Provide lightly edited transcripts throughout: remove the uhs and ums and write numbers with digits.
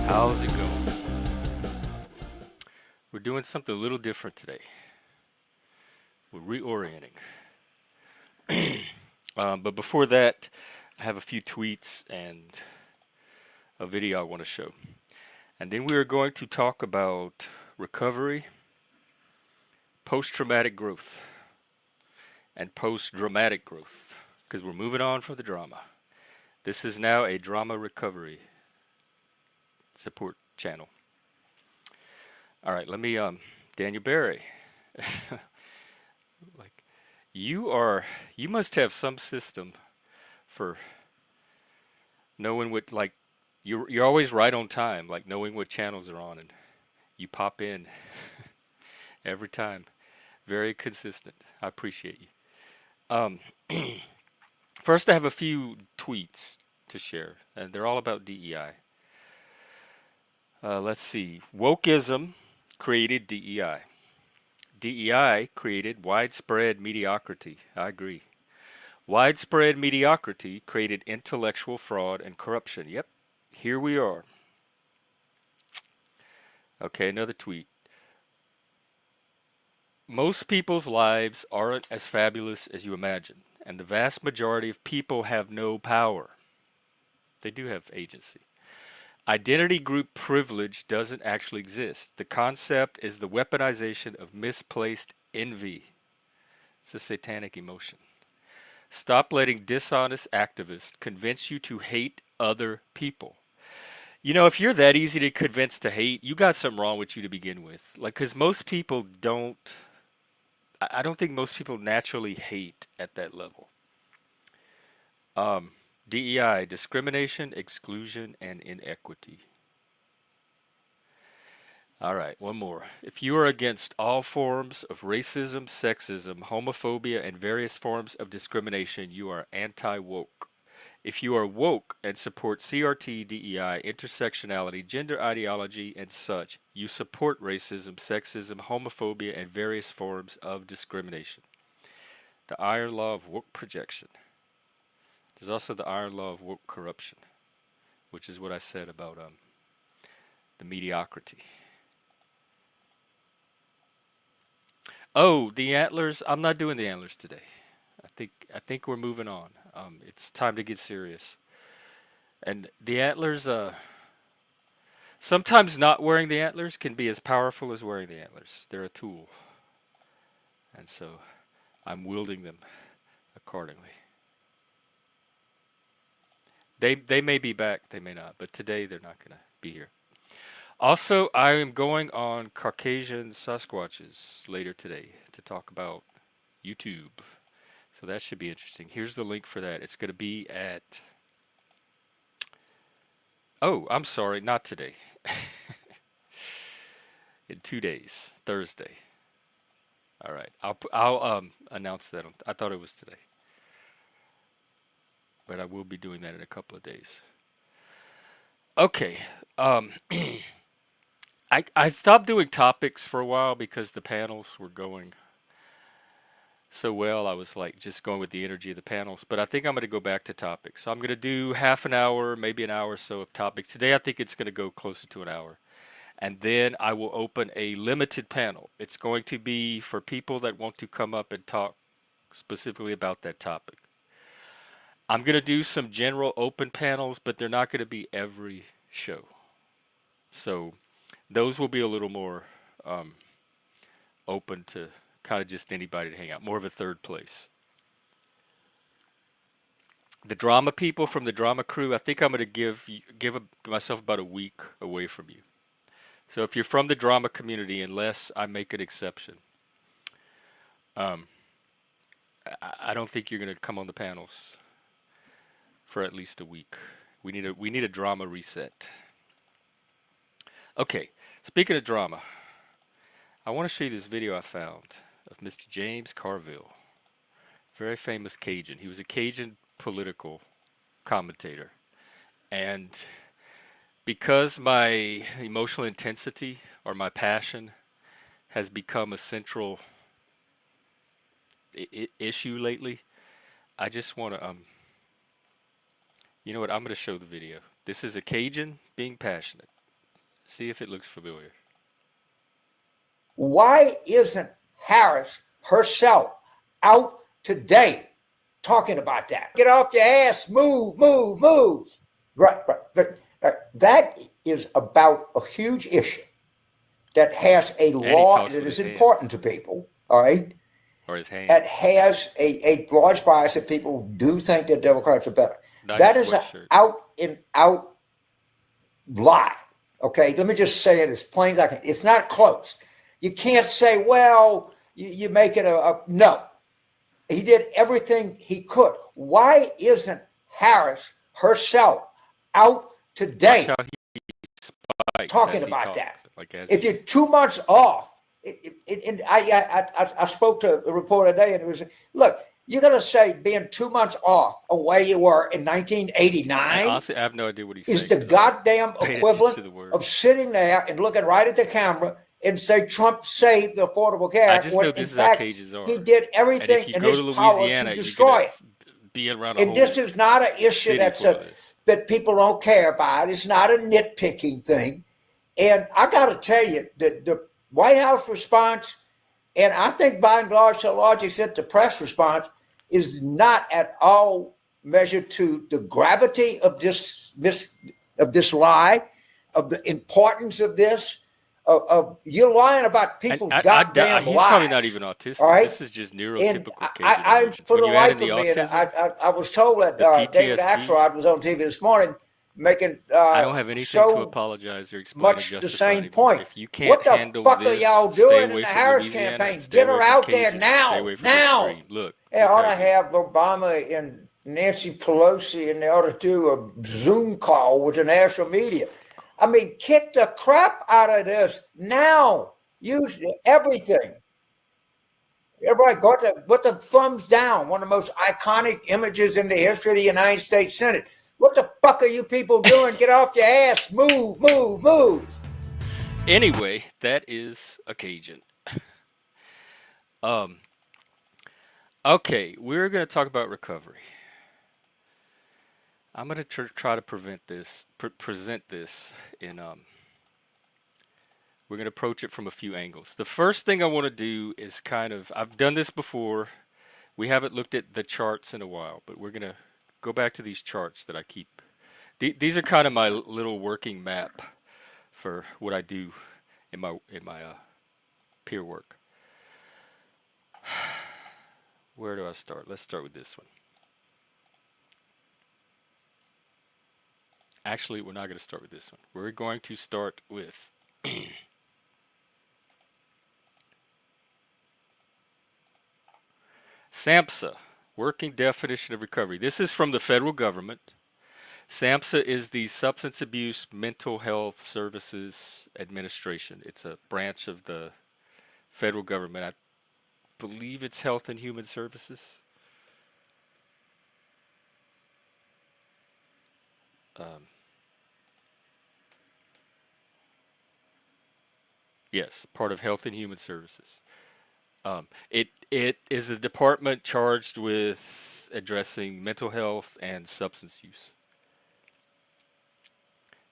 How's it going? We're doing something a little different today. We're reorienting. But before that, I have a few tweets and a video I want to show. And then we are going to talk about recovery, post-traumatic growth, and post-dramatic growth, because we're moving on from the drama. This is now a drama recovery support channel. All right, let me, Daniel Barry. Like, you must have some system for knowing what, like, you're always right on time, like knowing what channels are on, and you pop in every time. Very consistent. I appreciate you. Um, First, I have a few tweets to share, and they're all about DEI. Let's see. Wokeism created DEI. DEI created widespread mediocrity. I agree. Widespread mediocrity created intellectual fraud and corruption. Yep, here we are. Okay, another tweet. Most people's lives aren't as fabulous as you imagine, and the vast majority of people have no power. They do have agency. Identity group privilege doesn't actually exist. The concept is the weaponization of misplaced envy. It's a satanic emotion. Stop letting dishonest activists convince you to hate other people. You know, if you're that easy to convince to hate, you got something wrong with you to begin with. Like, because most people don't, I don't think most people naturally hate at that level. Um, DEI, discrimination, exclusion, and inequity. All right, one more. If you are against all forms of racism, sexism, homophobia, and various forms of discrimination, you are anti woke. If you are woke and support CRT, DEI, intersectionality, gender ideology, and such, you support racism, sexism, homophobia, and various forms of discrimination. The iron law of woke projection. There's also the iron law of woke corruption, which is what I said about the mediocrity. Oh, the antlers. I'm not doing the antlers today. I think we're moving on. It's time to get serious. And the antlers. Sometimes not wearing the antlers can be as powerful as wearing the antlers. They're a tool, and so I'm wielding them accordingly. They may be back, they may not, but today they're not gonna be here. Also, I am going on Caucasian Sasquatches later today to talk about YouTube. So that should be interesting. Here's the link for that. It's going to be at. Oh, I'm sorry, not today. In 2 days, Thursday. All right, I'll announce that. I thought it was today, but I will be doing that in a couple of days. Okay. Um, I stopped doing topics for a while because the panels were going so well. I was like just going with the energy of the panels. But I think I'm going to go back to topics. So I'm going to do half an hour, maybe an hour or so of topics. Today I think it's going to go closer to an hour. And then I will open a limited panel. It's going to be for people that want to come up and talk specifically about that topic. I'm going to do some general open panels, but they're not going to be every show. So those will be a little more um, open to kind of just anybody to hang out, more of a third place. The drama people from the drama crew, I think I'm going to myself about a week away from you. So if you're from the drama community, unless I make an exception, um, I don't think you're going to come on the panels for at least a week. We need a drama reset. Okay, speaking of drama, I want to show you this video I found of Mr. James Carville, very famous Cajun. He was a Cajun political commentator. And because my emotional intensity or my passion has become a central issue lately, I just want to, you know what, I'm going to show the video. This is a Cajun being passionate. See if it looks familiar. Why isn't Harris herself out today talking about that? Get off your ass, move, move, move. Right, right. That is about a huge issue that has a And he law talks that with is his hands important to people, all right? or his It hand. has a large bias that people do think that Democrats are better. Nice That is an sweatshirt. out and out lie. Okay, let me just say it as plain as I can. It's not close. You can't say, well, you make it a no. He did everything he could. Why isn't Harris herself out Watch today how he spikes talking as he about that? talks, like as If he. you're 2 months off, and I spoke to a reporter today, and it was, look, you're going to say being 2 months off away you were in And 1989 honestly, I have no idea what he's is saying the because I'm not goddamn paying attention equivalent to the of words. sitting there and looking right at the camera and say Trump saved the Affordable I Care just when know in this is how fact Cajuns he are. did And if everything you in go his to power to Louisiana, you're gonna destroy it. be around a And this whole is not an issue city that's full of this. that people don't care about. It's not a nitpicking thing. And I got to tell you, the White House response, and I think by and large, to a large extent, the press response is not at all measured to the gravity of this lie, of the importance of this, of you're lying about And people's goddamn he's probably not lives. even All autistic. right. This is just And neurotypical Cajun I emotions. for When the you add in life the of me, and autism, I was told that the David PTSD, Axelrod was on TV this morning making I don't have anything to so apologize or explain or much the justify same anymore. point. If you can't What the handle fuck are this, y'all stay doing in away the from Harris Louisiana and campaign? stay Get away her from out there Cajun and stay now, away from this now. stream. Look, They look ought how to good. have Obama and Nancy Pelosi, and they ought to do a Zoom call with the national media. I mean, kick the crap out of this now. Use everything. Everybody got with the thumbs down. One of the most iconic images in the history of the United States Senate. What the fuck are you people doing? Get off your ass. Move, move, move. Anyway, that is a Cajun. Um, okay, we're going to talk about recovery. I'm going to try to present this in we're going to approach it from a few angles. The first thing I want to do is kind of I've done this before. We haven't looked at the charts in a while, but we're going to go back to these charts that I keep. These are kind of my little working map for what I do in my peer work. Where do I start? Let's start with this one. Actually, we're not going to start with this one. We're going to start with SAMHSA, Working Definition of Recovery. This is from the federal government. SAMHSA is the Substance Abuse Mental Health Services Administration. It's a branch of the federal government. I believe it's Health and Human Services. Um, yes, part of Health and Human Services. It is a department charged with addressing mental health and substance use.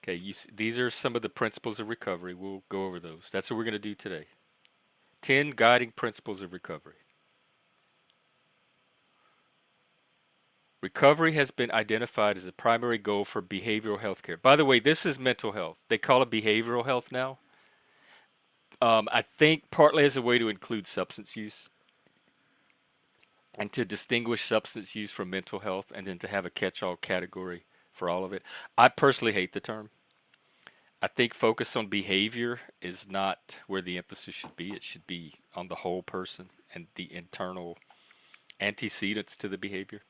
Okay, these are some of the principles of recovery. We'll go over those. That's what we're going to do today. 10 guiding principles of recovery. Recovery has been identified as a primary goal for behavioral health care. By the way, this is mental health. They call it behavioral health now. I think partly as a way to include substance use and to distinguish substance use from mental health and then to have a catch all category for all of it. I personally hate the term. I think focus on behavior is not where the emphasis should be. It should be on the whole person and the internal antecedents to the behavior.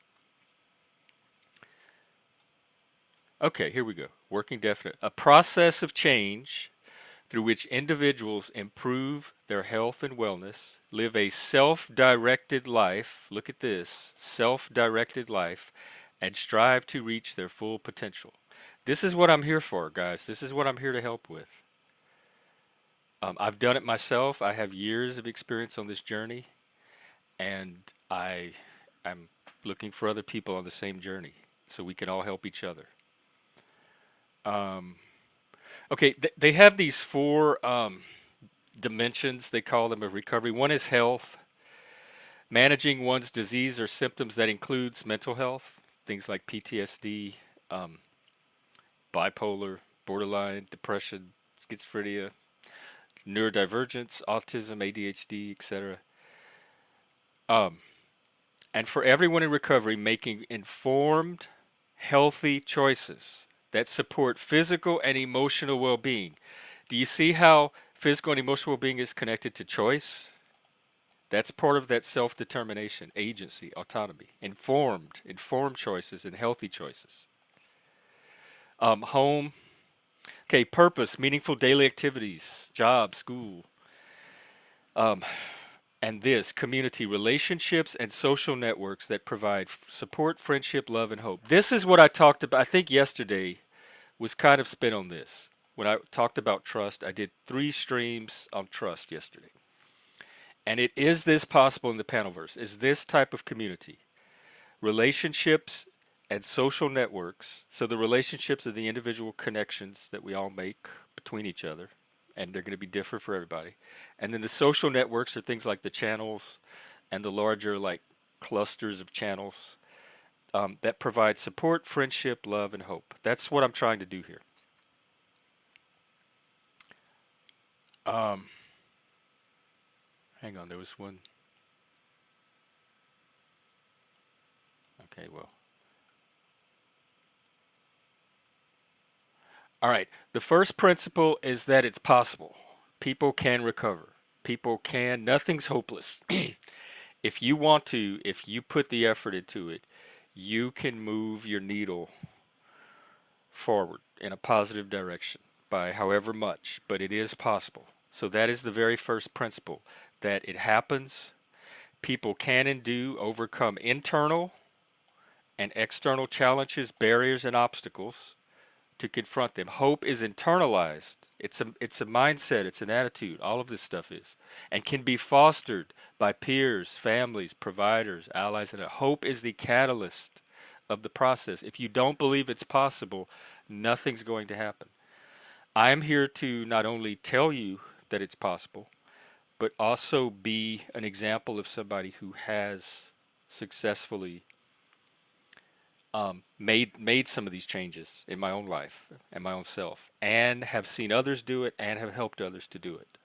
Okay, here we go. Working definite. A process of change through which individuals improve their health and wellness, live a self directed life. Look at this self directed life, and strive to reach their full potential. This is what I'm here for, guys. This is what I'm here to help with. I've done it myself. I have years of experience on this journey, and I'm looking for other people on the same journey so we can all help each other. Um, Okay, they have these four dimensions, they call them, of recovery. One is health, managing one's disease or symptoms that includes mental health, things like PTSD, um, bipolar, borderline, depression, schizophrenia, neurodivergence, autism, ADHD, etc. Um, and for everyone in recovery, making informed, healthy choices that support physical and emotional well being. Do you see how physical and emotional well being is connected to choice? That's part of that self determination, agency, autonomy, informed choices and healthy choices. Home, okay, purpose, meaningful daily activities, job, school, um, and this community relationships and social networks that provide support, friendship, love, and hope. This is what I talked about. I think yesterday was kind of spin on this. When I talked about trust, I did 3 streams on trust yesterday. And it is this possible in the Panelverse, is this type of community. Relationships and social networks. So the relationships are the individual connections that we all make between each other, and they're going to be different for everybody. And then the social networks are things like the channels and the larger like clusters of channels that provide support, friendship, love, and hope. That's what I'm trying to do here. Um, hang on, there was one. Okay, well, all right. The first principle is that it's possible. People can recover. People can. Nothing's hopeless. If you want to, if you put the effort into it, you can move your needle forward in a positive direction by however much, but it is possible. So that is the very first principle that it happens. People can and do overcome internal and external challenges, barriers, and obstacles to confront them. Hope is internalized. It's a mindset, it's an attitude. All of this stuff is and can be fostered by peers, families, providers, allies, and hope is the catalyst of the process. If you don't believe it's possible, nothing's going to happen. I'm here to not only tell you that it's possible, but also be an example of somebody who has successfully made some of these changes in my own life and my own self, and have seen others do it and have helped others to do it.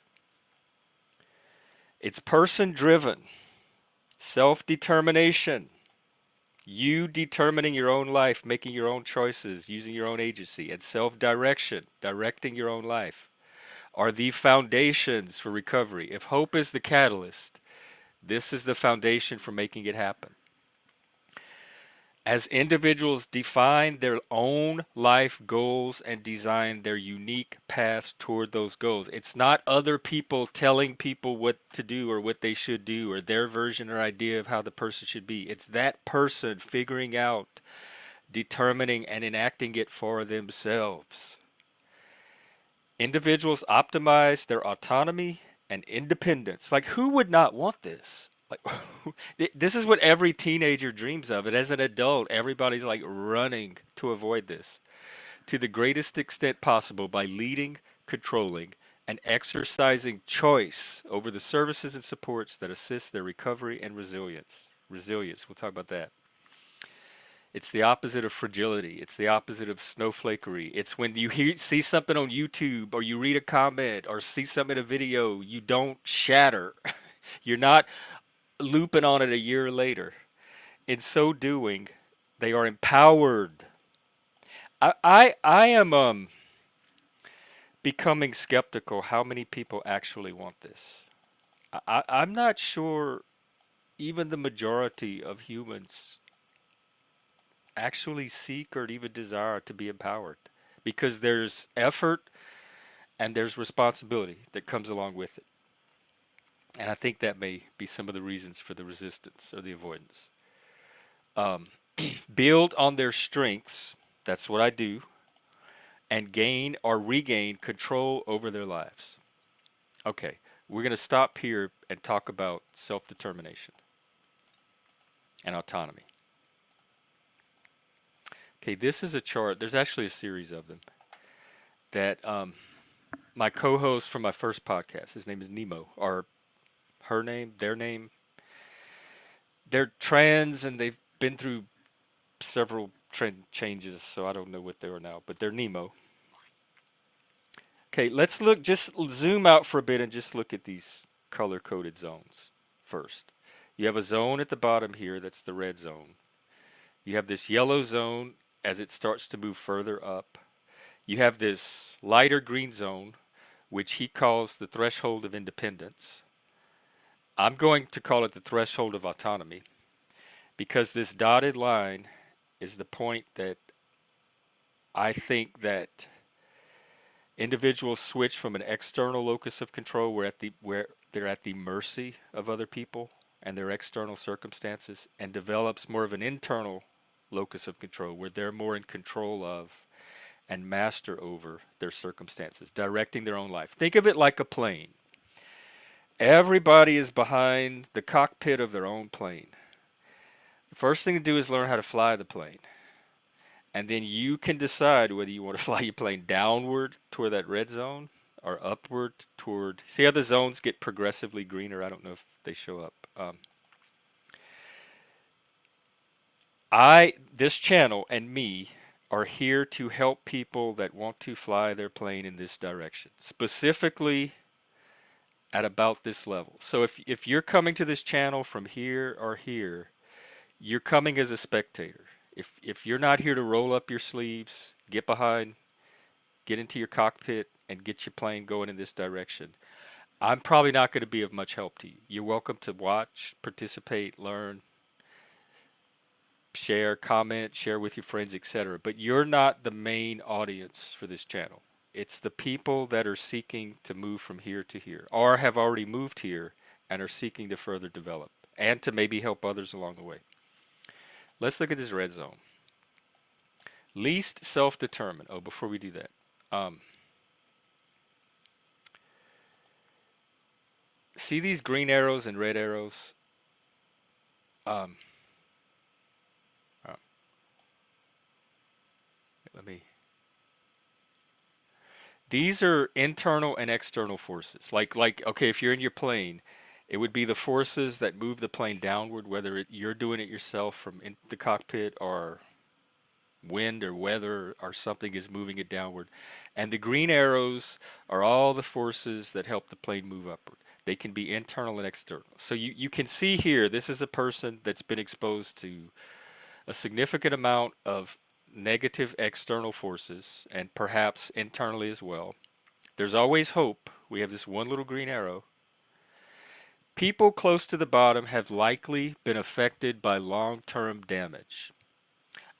It's person driven, self determination. You determining your own life, making your own choices, using your own agency, and self direction, directing your own life, are the foundations for recovery. If hope is the catalyst, this is the foundation for making it happen. As individuals define their own life goals and design their unique paths toward those goals. It's not other people telling people what to do or what they should do or their version or idea of how the person should be. It's that person figuring out, determining, and enacting it for themselves. Individuals optimize their autonomy and independence. Like, who would not want this? Like, this is what every teenager dreams of. And as an adult, everybody's like running to avoid this to the greatest extent possible by leading, controlling, and exercising choice over the services and supports that assist their recovery and resilience. Resilience, we'll talk about that. It's the opposite of fragility. It's the opposite of snowflakery. It's when you see something on YouTube or you read a comment or see something in a video, you don't shatter. You're not looping on it a year later. In so doing, they are empowered. I am becoming skeptical how many people actually want this. I'm not sure even the majority of humans actually seek or even desire to be empowered because there's effort and there's responsibility that comes along with it. And I think that may be some of the reasons for the resistance or the avoidance. Um, build on their strengths, that's what I do, and gain or regain control over their lives. Okay, we're going to stop here and talk about self determination and autonomy. Okay, this is a chart. There's actually a series of them. that my co-host from my first podcast, his name is Nemo, or her name, their name. They're trans and they've been through several trend changes, so I don't know what they are now, but they're Nemo. Okay, let's look, just zoom out for a bit and just look at these color coded zones first. You have a zone at the bottom here, that's the red zone. You have this yellow zone as it starts to move further up. You have this lighter green zone, which he calls the threshold of independence. I'm going to call it the threshold of autonomy because this dotted line is the point that I think that individuals switch from an external locus of control where they're at the mercy of other people and their external circumstances and develops more of an internal locus of control where they're more in control of and master over their circumstances, directing their own life. Think of it like a plane. Everybody is behind the cockpit of their own plane. The first thing to do is learn how to fly the plane. And then you can decide whether you want to fly your plane downward toward that red zone or upward toward. See how the zones get progressively greener? I don't know if they show up. This channel and me are here to help people that want to fly their plane in this direction, specifically at about this level. So if you're coming to this channel from here or here, you're coming as a spectator. If you're not here to roll up your sleeves, get behind, get into your cockpit, and get your plane going in this direction, I'm probably not going to be of much help to you. You're welcome to watch, participate, learn, share, comment, share with your friends, etc. But you're not the main audience for this channel. It's the people that are seeking to move from here to here, or have already moved here and are seeking to further develop and to maybe help others along the way. Let's look at this red zone. Least self-determined. Oh, before we do that, um, see these green arrows and red arrows? Um, uh, let me. These are internal and external forces. Like okay, if you're in your plane, it would be the forces that move the plane downward, whether you're doing it yourself from in the cockpit or wind or weather or something is moving it downward. And the green arrows are all the forces that help the plane move upward. They can be internal and external. So you can see here, this is a person that's been exposed to a significant amount of negative external forces and perhaps internally as well. There's always hope. We have this one little green arrow. People close to the bottom have likely been affected by long-term damage.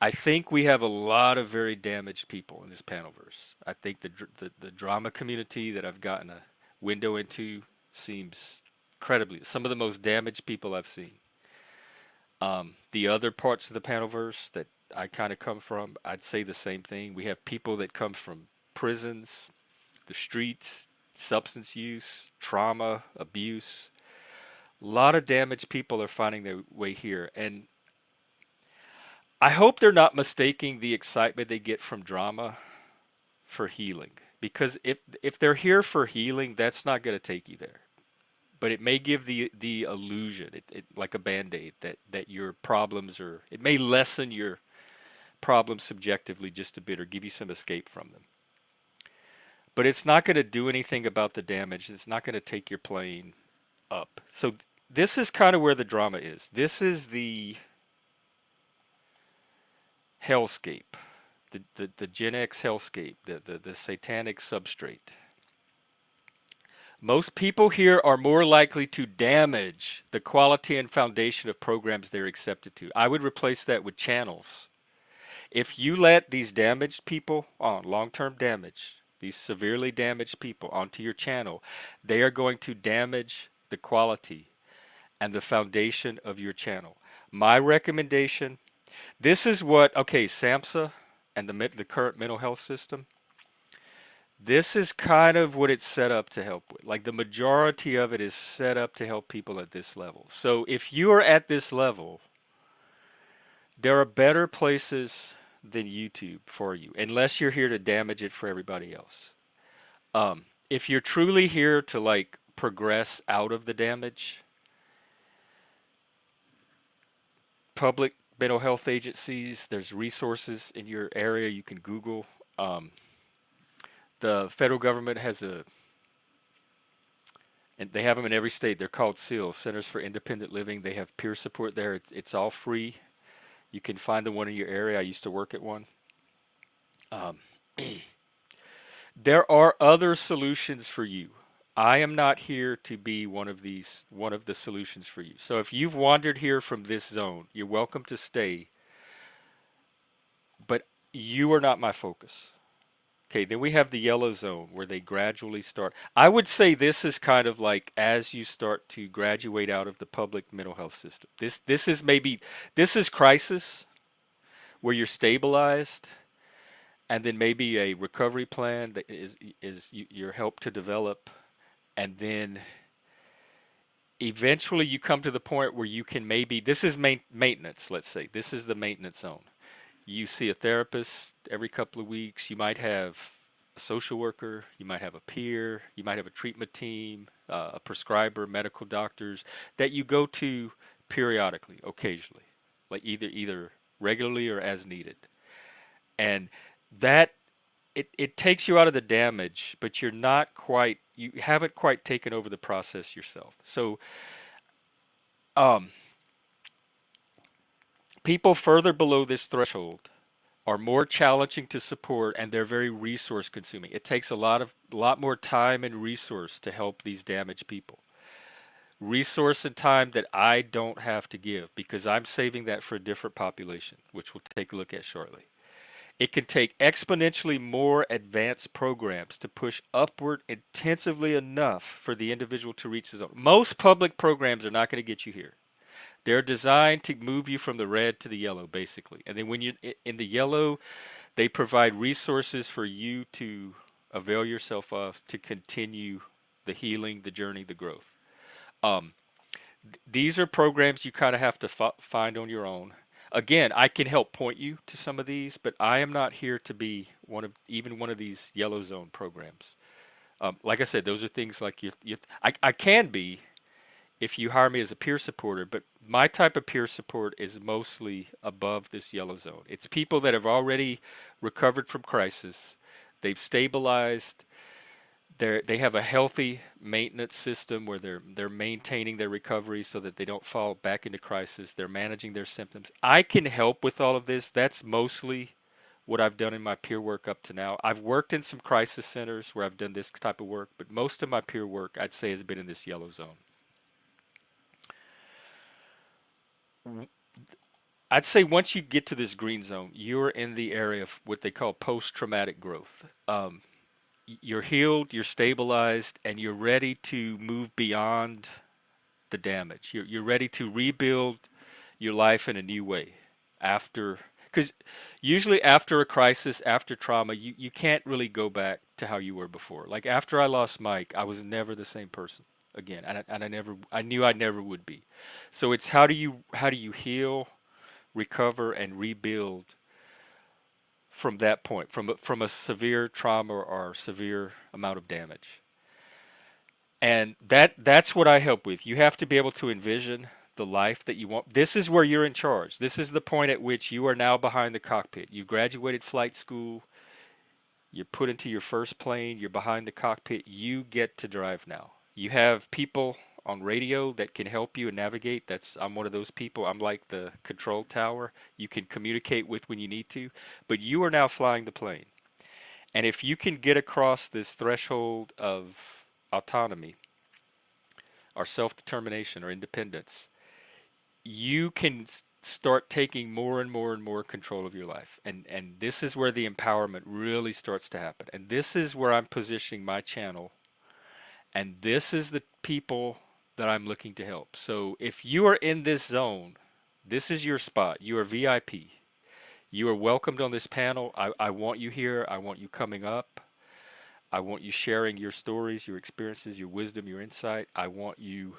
I think we have a lot of very damaged people in this Panelverse. I think the drama community that I've gotten a window into seems incredibly some of the most damaged people I've seen. The other parts of the Panelverse that I kind of come from, I'd say the same thing. We have people that come from prisons, the streets, substance use, trauma, abuse. A lot of damaged people are finding their way here, and I hope they're not mistaking the excitement they get from drama for healing. Because if they're here for healing, that's not going to take you there. But it may give the illusion, like a band-aid, that your problems are. It may lessen your problems subjectively just a bit, or give you some escape from them. But it's not going to do anything about the damage. It's not going to take your plane up. So this is kind of where the drama is. This is the hellscape, the Gen X hellscape, the satanic substrate. Most people here are more likely to damage the quality and foundation of programs they're accepted to. I would replace that with channels. If you let these damaged people on, long-term damage, these severely damaged people onto your channel, they are going to damage the quality and the foundation of your channel. My recommendation, this is what, okay, SAMHSA and the current mental health system, this is kind of what it's set up to help with. Like the majority of it is set up to help people at this level. So if you are at this level, there are better places than YouTube for you, unless you're here to damage it for everybody else. If you're truly here to like progress out of the damage, public mental health agencies, there's resources in your area you can Google. Um, the federal government has a, and they have them in every state. They're called SEAL, Centers for Independent Living. They have peer support there. It's all free. You can find the one in your area. I used to work at one. Um, there are other solutions for you. I am not here to be one of the solutions for you. So if you've wandered here from this zone, you're welcome to stay, but you are not my focus. Okay, then we have the yellow zone where they gradually start. I would say this is kind of like as you start to graduate out of the public mental health system. This is maybe this is crisis where you're stabilized, and then maybe a recovery plan that your help to develop, and then eventually you come to the point where you can maybe this is maintenance. Let's say this is the maintenance zone. You see a therapist every couple of weeks. You might have a social worker. You might have a peer. You might have a treatment team, a prescriber, medical doctors that you go to periodically, occasionally, like either regularly or as needed. And that it takes you out of the damage, but you haven't quite taken over the process yourself. So um, people further below this threshold are more challenging to support, and they're very resource consuming. It takes a lot more time and resource to help these damaged people. Resource and time that I don't have to give because I'm saving that for a different population, which we'll take a look at shortly. It can take exponentially more advanced programs to push upward intensively enough for the individual to reach the zone. Most public programs are not going to get you here. They're designed to move you from the red to the yellow, basically. And then when you're in the yellow, they provide resources for you to avail yourself of to continue the healing, the journey, the growth. Um, these are programs you kind of have to find on your own. Again, I can help point you to some of these, but I am not here to be one of these yellow zone programs. Like I said, those are things like I can be if you hire me as a peer supporter, but my type of peer support is mostly above this yellow zone. It's people that have already recovered from crisis, they've stabilized, they have a healthy maintenance system where they're maintaining their recovery so that they don't fall back into crisis. They're managing their symptoms. I can help with all of this. That's mostly what I've done in my peer work up to now. I've worked in some crisis centers where I've done this type of work, but most of my peer work I'd say has been in this yellow zone. I'd say once you get to this green zone, you're in the area of what they call post-traumatic growth. You're healed, you're stabilized, and you're ready to move beyond the damage. You're ready to rebuild your life in a new way after, because usually after a crisis, after trauma, you can't really go back to how you were before. Like after I lost Mike, I was never the same person again, and I knew I never would be. So it's how do you heal, recover, and rebuild from that point, from a severe trauma or severe amount of damage. And that's what I help with. You have to be able to envision the life that you want. This is where you're in charge. This is the point at which you are now behind the cockpit. You graduated flight school, you're put into your first plane, you're behind the cockpit. You get to drive now. You have people on radio that can help you and navigate. I'm one of those people. I'm like the control tower. You can communicate with when you need to, but you are now flying the plane. And if you can get across this threshold of autonomy or self-determination or independence, you can start taking more and more and more control of your life. And this is where the empowerment really starts to happen. And this is where I'm positioning my channel. And this is the people that I'm looking to help. So if you are in this zone, this is your spot. You are VIP. You are welcomed on this panel. I want you here. I want you coming up. I want you sharing your stories, your experiences, your wisdom, your insight. I want you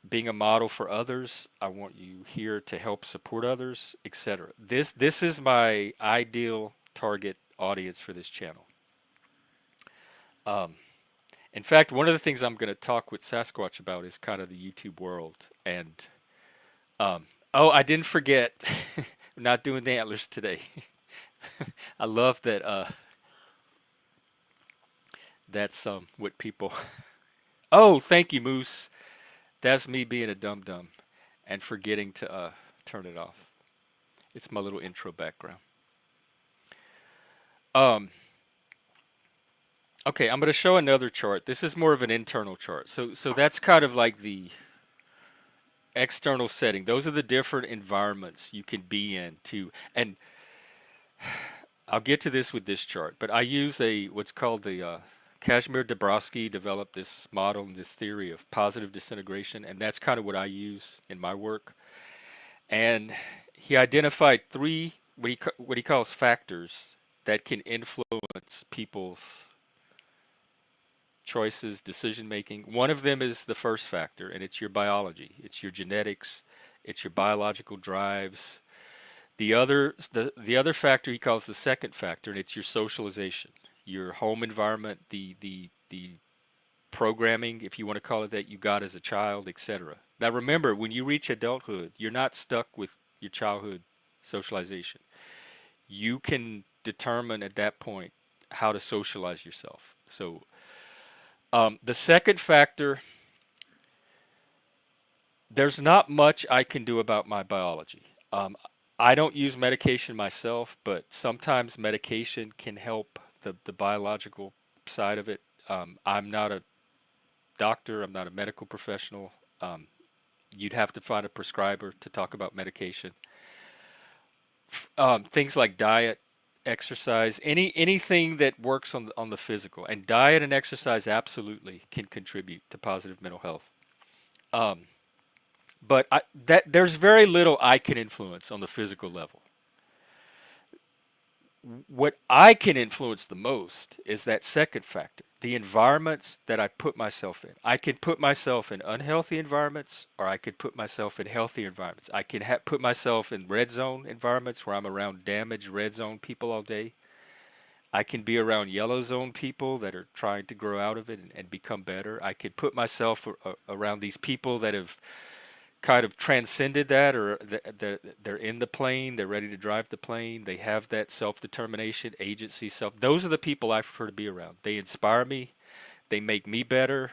being a model for others. I want you here to help support others, etc. This is my ideal target audience for this channel. Um, in fact, one of the things I'm going to talk with Sasquatch about is kind of the YouTube world. And oh, I didn't forget, I'm not doing the antlers today. I love that. That's what people. Oh, thank you, Moose. That's me being a dum dum and forgetting to turn it off. It's my little intro background. Um, okay, I'm going to show another chart. This is more of an internal chart. So that's kind of like the external setting. Those are the different environments you can be in to, and I'll get to this with this chart, but I use a what's called the Kazimir Dabrowski developed this model and this theory of positive disintegration, and that's kind of what I use in my work. And he identified three what he calls factors that can influence people's choices, decision making. One of them is the first factor, and it's your biology, it's your genetics, it's your biological drives. The other factor he calls the second factor, and it's your socialization, your home environment, the programming, if you want to call it that, you got as a child, etc. Now remember, when you reach adulthood, you're not stuck with your childhood socialization. You can determine at that point how to socialize yourself. So the second factor, there's not much I can do about my biology. I don't use medication myself, but sometimes medication can help the biological side of it. I'm not a doctor, I'm not a medical professional. Um, you'd have to find a prescriber to talk about medication. Things like diet, exercise, anything that works on the physical, and diet and exercise absolutely can contribute to positive mental health. Um, but that there's very little I can influence on the physical level. What I can influence the most is that second factor, the environments that I put myself in. I can put myself in unhealthy environments, or I could put myself in healthy environments. I can put myself in red zone environments where I'm around damaged red zone people all day. I can be around yellow zone people that are trying to grow out of it and become better. I could put myself around these people that have kind of transcended that, or they're in the plane, they're ready to drive the plane, they have that self-determination, agency, self. Those are the people I prefer to be around. They inspire me, they make me better.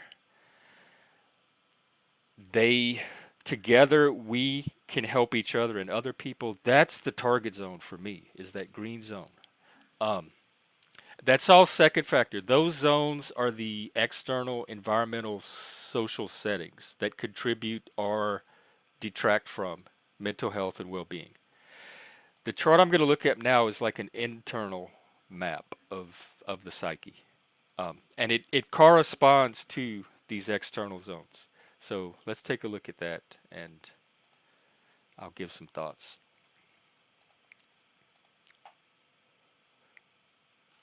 They together we can help each other and other people. That's the target zone for me, is that green zone. Um, that's all second factor. Those zones are the external environmental social settings that contribute or detract from mental health and well-being. The chart I'm going to look at now is like an internal map of the psyche, and it corresponds to these external zones. So let's take a look at that, and I'll give some thoughts.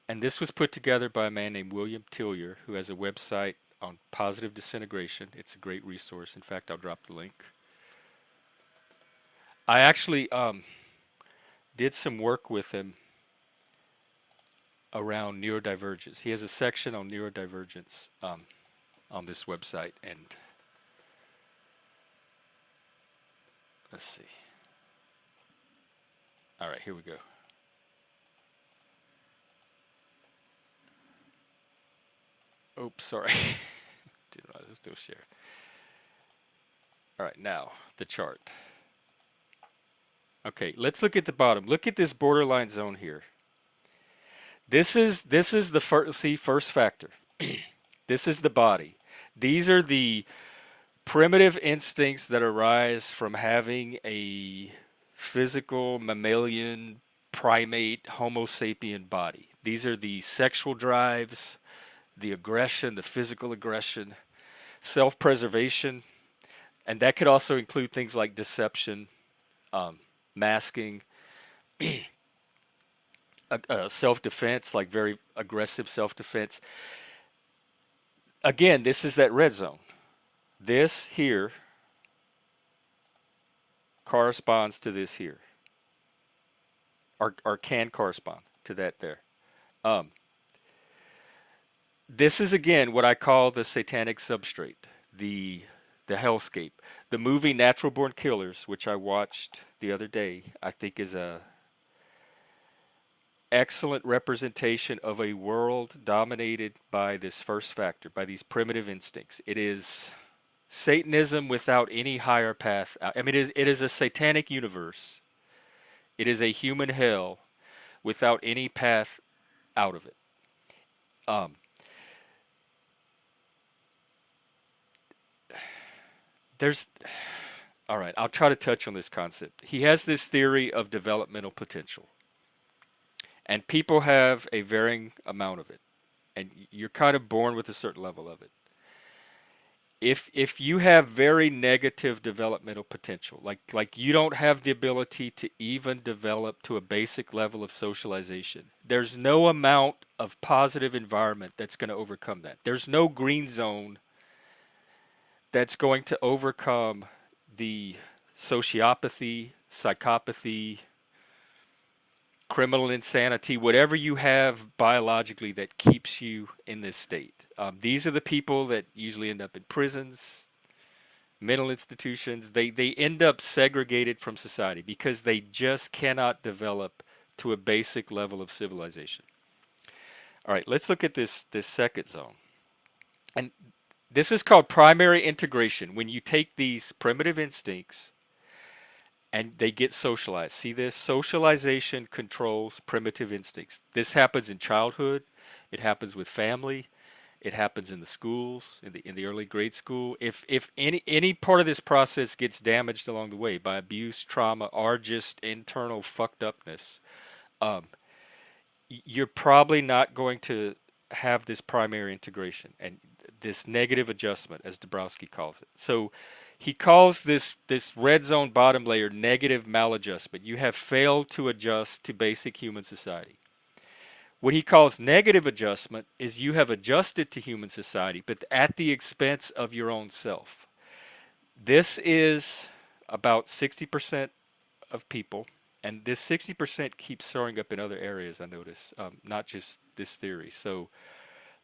And this was put together by a man named William Tillier, who has a website on positive disintegration. It's a great resource. In fact, I'll drop the link. I actually did some work with him around neurodivergence. He has a section on neurodivergence on this website, and let's see. All right, here we go. Oops, sorry. Didn't realize I was still share. All right, now the chart. Okay, let's look at the bottom. Look at this borderline zone here. This is the first factor. This is the body. These are the primitive instincts that arise from having a physical mammalian primate Homo sapien body. These are the sexual drives, the aggression, the physical aggression, self-preservation, and that could also include things like deception, masking, self-defense, like very aggressive self-defense. Again, this is that red zone. This here corresponds to this here, or can correspond to that there. Um, this is again what I call the satanic substrate, the the hellscape. The movie Natural Born Killers, which I watched the other day, I think is a excellent representation of a world dominated by this first factor, by these primitive instincts. It is Satanism without any higher path. I mean, it is a satanic universe. It is a human hell without any path out of it. Um, there's, all right, I'll try to touch on this concept. He has this theory of developmental potential, and people have a varying amount of it, and you're kind of born with a certain level of it. If you have very negative developmental potential, like you don't have the ability to even develop to a basic level of socialization, there's no amount of positive environment that's going to overcome that. There's no green zone that's going to overcome the sociopathy, psychopathy, criminal insanity, whatever you have biologically that keeps you in this state. These are the people that usually end up in prisons, mental institutions. They end up segregated from society because they just cannot develop to a basic level of civilization. All right, let's look at this second zone. And this is called primary integration, when you take these primitive instincts and they get socialized. See this? Socialization controls primitive instincts. This happens in childhood, it happens with family, it happens in the schools, in the early grade school. If any part of this process gets damaged along the way by abuse, trauma, or just internal fucked upness, um, you're probably not going to have this primary integration and this negative adjustment, as Dabrowski calls it. So he calls this red zone bottom layer negative maladjustment. You have failed to adjust to basic human society. What he calls negative adjustment is you have adjusted to human society, but at the expense of your own self. This is about 60% of people, and this 60% keeps showing up in other areas, I notice, not just this theory. So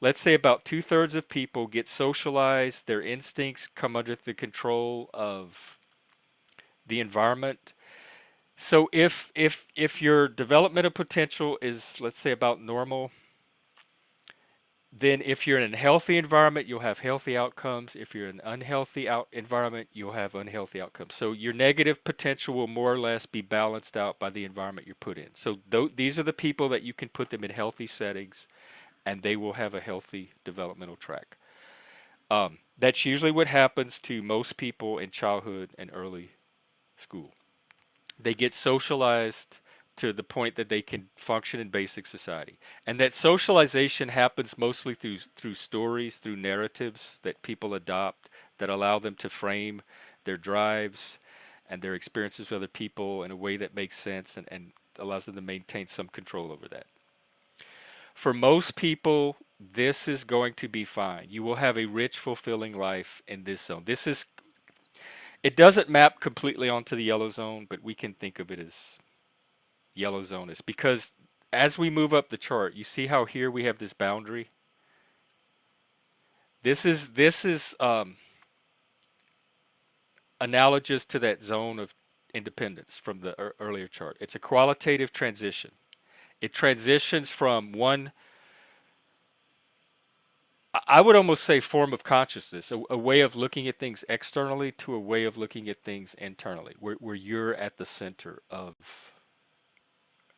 let's say about two-thirds of people get socialized, their instincts come under the control of the environment. So if your developmental potential is, let's say, about normal, then if you're in a healthy environment, you'll have healthy outcomes. If you're in an unhealthy environment, you'll have unhealthy outcomes. So your negative potential will more or less be balanced out by the environment you're put in. So these are the people that you can put them in healthy settings, and they will have a healthy developmental track. That's usually what happens to most people in childhood and early school. They get socialized to the point that they can function in basic society. And that socialization happens mostly through stories, through narratives that people adopt that allow them to frame their drives and their experiences with other people in a way that makes sense and allows them to maintain some control over that. For most people, this is going to be fine. You will have a rich, fulfilling life in this zone. It doesn't map completely onto the yellow zone, but we can think of it as yellow zone is because as we move up the chart, you see how here we have this boundary. This is analogous to that zone of independence from the earlier chart. It's a qualitative transition. It transitions from one, I would almost say, form of consciousness, a way of looking at things externally to a way of looking at things internally, where you're at the center of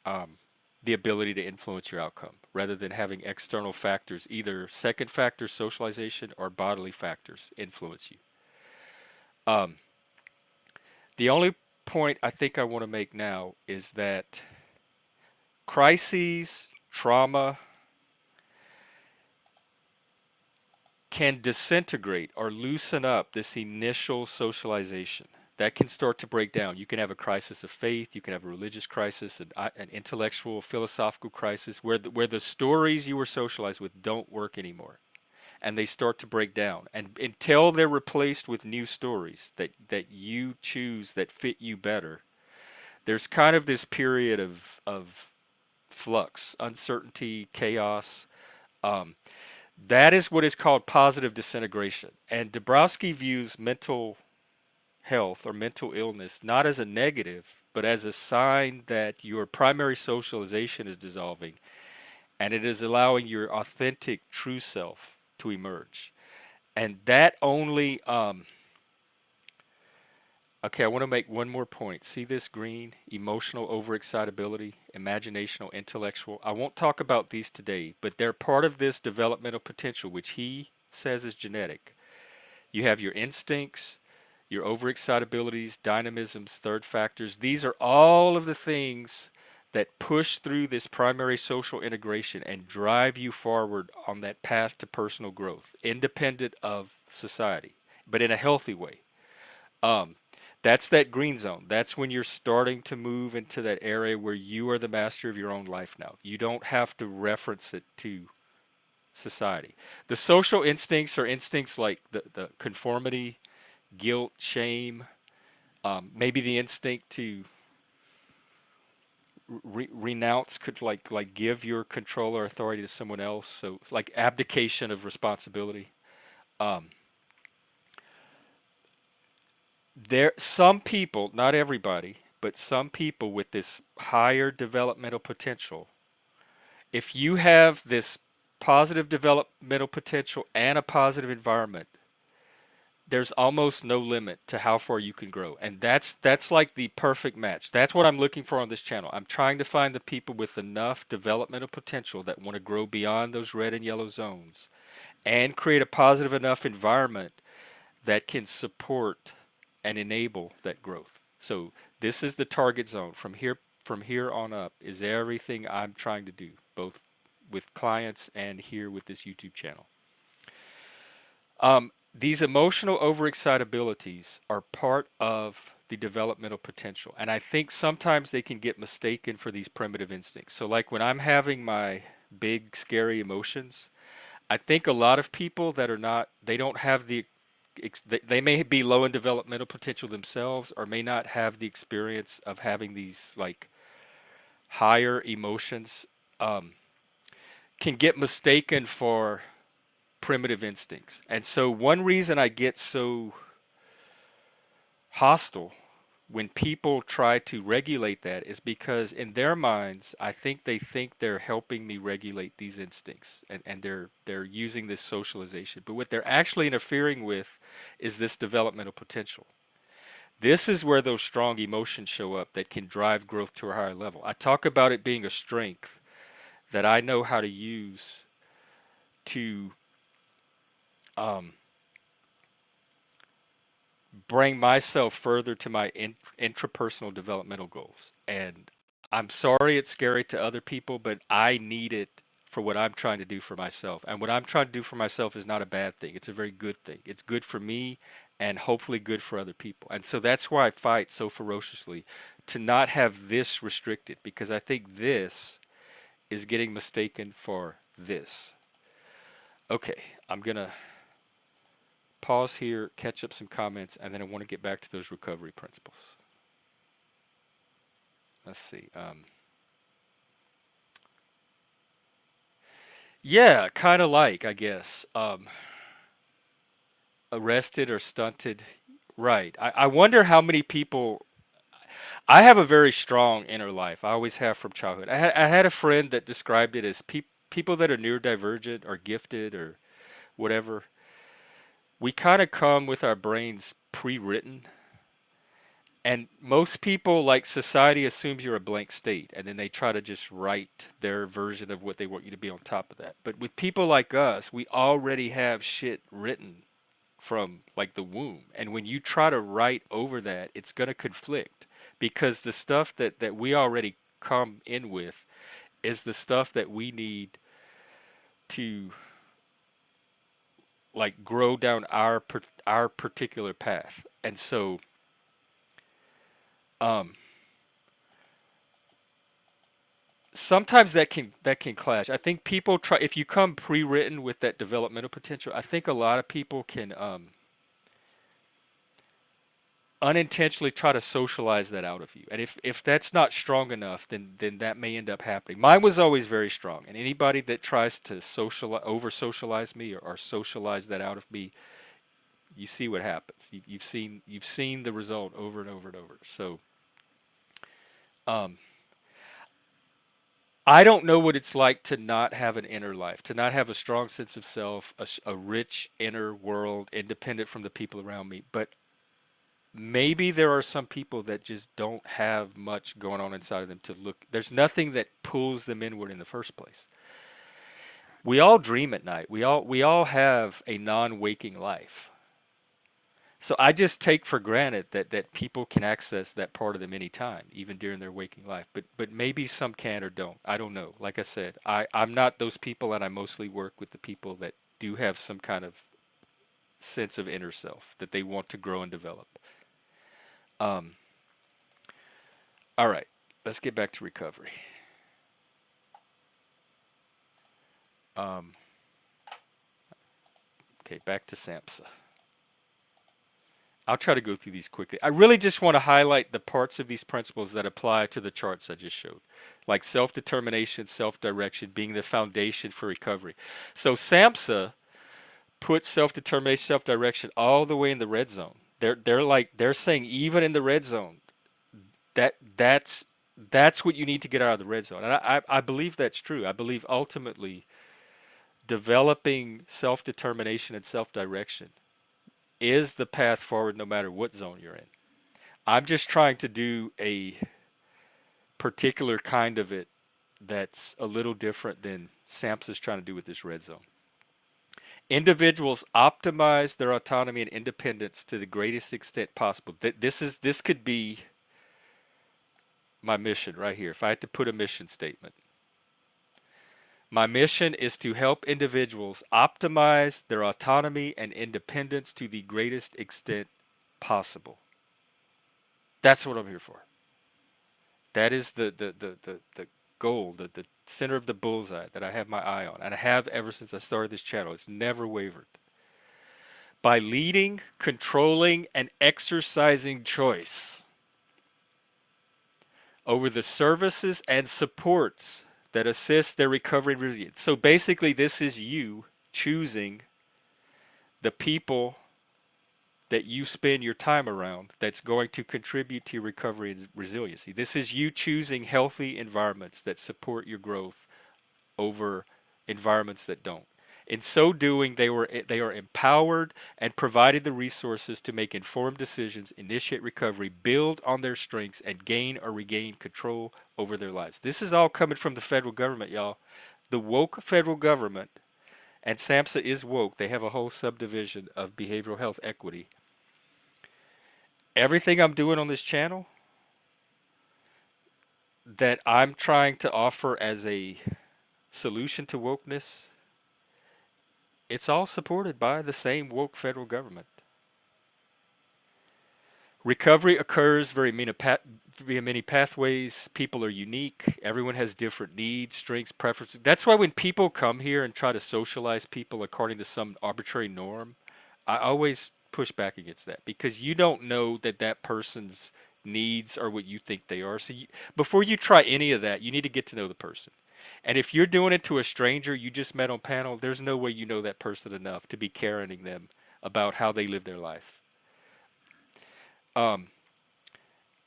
um, the ability to influence your outcome rather than having external factors, either second factors, socialization, or bodily factors, influence you. Um, the only point I think I want to make now is that crises, trauma, can disintegrate or loosen up this initial socialization. That can start to break down. You can have a crisis of faith. You can have a religious crisis, an intellectual, philosophical crisis, where the stories you were socialized with don't work anymore, and they start to break down. And until they're replaced with new stories that you choose that fit you better, there's kind of this period of flux, uncertainty, chaos. Um, that is what is called positive disintegration. And Dabrowski views mental health or mental illness not as a negative, but as a sign that your primary socialization is dissolving and it is allowing your authentic, true self to emerge. And that only, okay, I want to make one more point. See this green? Emotional overexcitability, imaginational, intellectual. I won't talk about these today, but they're part of this developmental potential, which he says is genetic. You have your instincts, your overexcitabilities, dynamisms, third factors. These are all of the things that push through this primary social integration and drive you forward on that path to personal growth, independent of society, but in a healthy way. Um, that's that green zone. That's when you're starting to move into that area where you are the master of your own life now. You don't have to reference it to society. The social instincts are instincts like the conformity, guilt, shame, maybe the instinct to renounce, could like give your control or authority to someone else. So it's like abdication of responsibility. Um, there, some people, not everybody, but some people with this higher developmental potential, if you have this positive developmental potential and a positive environment, there's almost no limit to how far you can grow, and that's like the perfect match. That's what I'm looking for on this channel. I'm trying to find the people with enough developmental potential that want to grow beyond those red and yellow zones and create a positive enough environment that can support and enable that growth. So this is the target zone. From here on up is everything I'm trying to do, both with clients and here with this YouTube channel. These emotional overexcitabilities are part of the developmental potential. And I think sometimes they can get mistaken for these primitive instincts. So, like when I'm having my big, scary emotions, I think a lot of people that are not, they don't have the, they may be low in developmental potential themselves or may not have the experience of having these like higher emotions, um, can get mistaken for primitive instincts. And so one reason I get so hostile when people try to regulate that is because in their minds I think they think they're helping me regulate these instincts, and they're using this socialization. But what they're actually interfering with is this developmental potential. This is where those strong emotions show up that can drive growth to a higher level. I talk about it being a strength that I know how to use to um, bring myself further to my intrapersonal developmental goals. And I'm sorry it's scary to other people, but I need it for what I'm trying to do for myself. And what I'm trying to do for myself is not a bad thing. It's a very good thing. It's good for me and hopefully good for other people. And so that's why I fight so ferociously to not have this restricted, because I think this is getting mistaken for this. Okay, I'm going to pause here, catch up some comments, and then I want to get back to those recovery principles. Let's see. Yeah, kind of like, I guess, arrested or stunted. Right. I wonder how many people. I have a very strong inner life. I always have from childhood. I had a friend that described it as people that are neurodivergent or gifted or whatever. We kind of come with our brains pre-written. And most people, like society, assumes you're a blank state, and then they try to just write their version of what they want you to be on top of that. But with people like us, we already have shit written from like the womb. And when you try to write over that, it's going to conflict because the stuff that we already come in with is the stuff that we need to like grow down our particular path. And so um sometimes that can clash. I think people try, if you come pre-written with that developmental potential, I think a lot of people can unintentionally try to socialize that out of you. And if that's not strong enough, then that may end up happening. Mine was always very strong, and anybody that tries to over socialize me, or socialize that out of me, you see what happens. You've seen the result over and over and over. So um, I don't know what it's like to not have an inner life, to not have a strong sense of self, a rich inner world, independent from the people around me. But maybe there are some people that just don't have much going on inside of them to look. There's nothing that pulls them inward in the first place. We all dream at night. We all have a non-waking life. So I just take for granted that people can access that part of them anytime, even during their waking life. But maybe some can or don't. I don't know. Like I said, I'm not those people, and I mostly work with the people that do have some kind of sense of inner self that they want to grow and develop. Um, all right, let's get back to recovery. Um, okay, back to SAMHSA. I'll try to go through these quickly. I really just want to highlight the parts of these principles that apply to the charts I just showed, like self-determination, self-direction being the foundation for recovery. So SAMHSA puts self-determination, self-direction all the way in the red zone. They're saying even in the red zone, that's what you need to get out of the red zone. And I believe that's true. I believe ultimately developing self-determination and self-direction is the path forward no matter what zone you're in. I'm just trying to do a particular kind of it that's a little different than SAMHSA is trying to do with this red zone. Individuals optimize their autonomy and independence to the greatest extent possible. This could be my mission right here. If I had to put a mission statement, my mission is to help individuals optimize their autonomy and independence to the greatest extent possible. That's what I'm here for. That is the goal, the center of the bullseye that I have my eye on, and I have ever since I started this channel. It's never wavered. By leading, controlling, and exercising choice over the services and supports that assist their recovery and resilience. So basically, this is you choosing the people that you spend your time around that's going to contribute to your recovery and resiliency. This is you choosing healthy environments that support your growth over environments that don't. In so doing, they are empowered and provided the resources to make informed decisions, initiate recovery, build on their strengths, and gain or regain control over their lives. This is all coming from the federal government, y'all. The woke federal government, and SAMHSA is woke. They have a whole subdivision of behavioral health equity. Everything I'm doing on this channel that I'm trying to offer as a solution to wokeness, it's all supported by the same woke federal government. Recovery occurs via many pathways. People are unique. Everyone has different needs, strengths, preferences. That's why when people come here and try to socialize people according to some arbitrary norm, I always push back against that because you don't know that that person's needs are what you think they are. So before you try any of that, you need to get to know the person. And if you're doing it to a stranger you just met on panel, there's no way you know that person enough to be caring them about how they live their life. Um,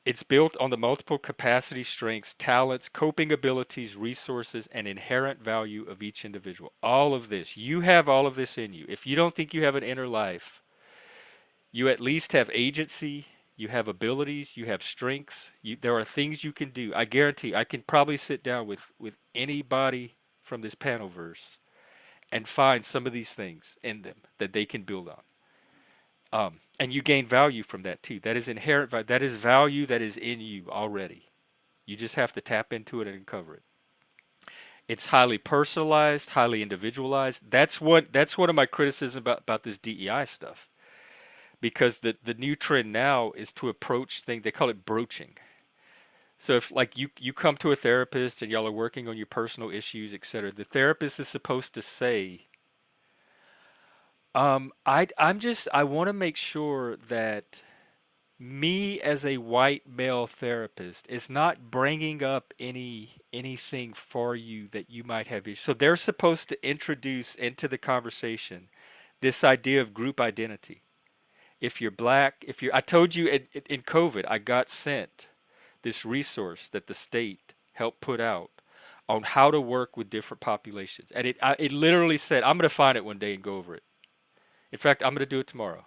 it's built on the multiple capacities, strengths, talents, coping abilities, resources, and inherent value of each individual. All of this. You have all of this in you. If you don't think you have an inner life, you at least have agency, you have abilities, you have strengths. There are things you can do. I guarantee I can probably sit down with anybody from this Panelverse and find some of these things in them that they can build on. And you gain value from that too. That is inherent value. That is value that is in you already. You just have to tap into it and uncover it. It's highly personalized, highly individualized. That's one of my criticisms about this DEI stuff. Because the new trend now is to approach things, they call it broaching. So if like you come to a therapist and y'all are working on your personal issues, etc., the therapist is supposed to say, I want to make sure that me as a white male therapist is not bringing up anything for you that you might have issues. So they're supposed to introduce into the conversation this idea of group identity. If you're black, if you're, I told you in COVID, I got sent this resource that the state helped put out on how to work with different populations, and it literally said, I'm going to find it one day and go over it. In fact, I'm going to do it tomorrow.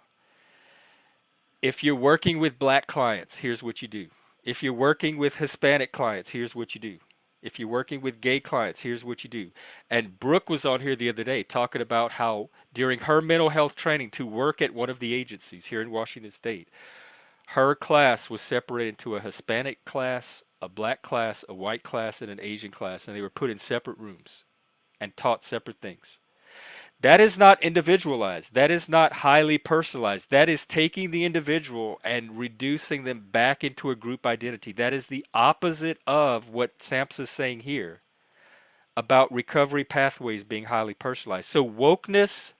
If you're working with black clients, here's what you do. If you're working with Hispanic clients, here's what you do. If you're working with gay clients, here's what you do. And Brooke was on here the other day talking about how during her mental health training to work at one of the agencies here in Washington State, her class was separated into a Hispanic class, a black class, a white class, and an Asian class, and they were put in separate rooms and taught separate things. That is not individualized. That is not highly personalized. That is taking the individual and reducing them back into a group identity. That is the opposite of what Samps is saying here about recovery pathways being highly personalized. So, wokeness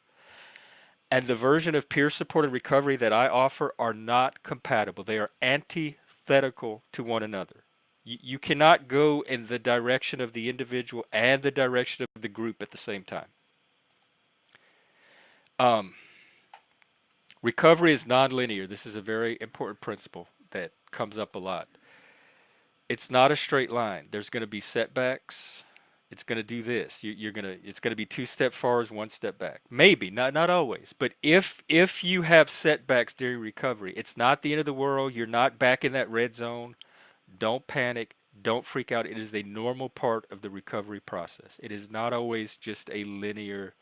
and the version of peer supported recovery that I offer are not compatible. They are antithetical to one another. You cannot go in the direction of the individual and the direction of the group at the same time. Um, Recovery is nonlinear. This is a very important principle that comes up a lot. It's not a straight line. There's going to be setbacks. It's going to do this. You're going to. It's going to be two step forwards, one step back. Maybe not always. But if you have setbacks during recovery, it's not the end of the world. You're not back in that red zone. Don't panic. Don't freak out. It is a normal part of the recovery process. It is not always just a linear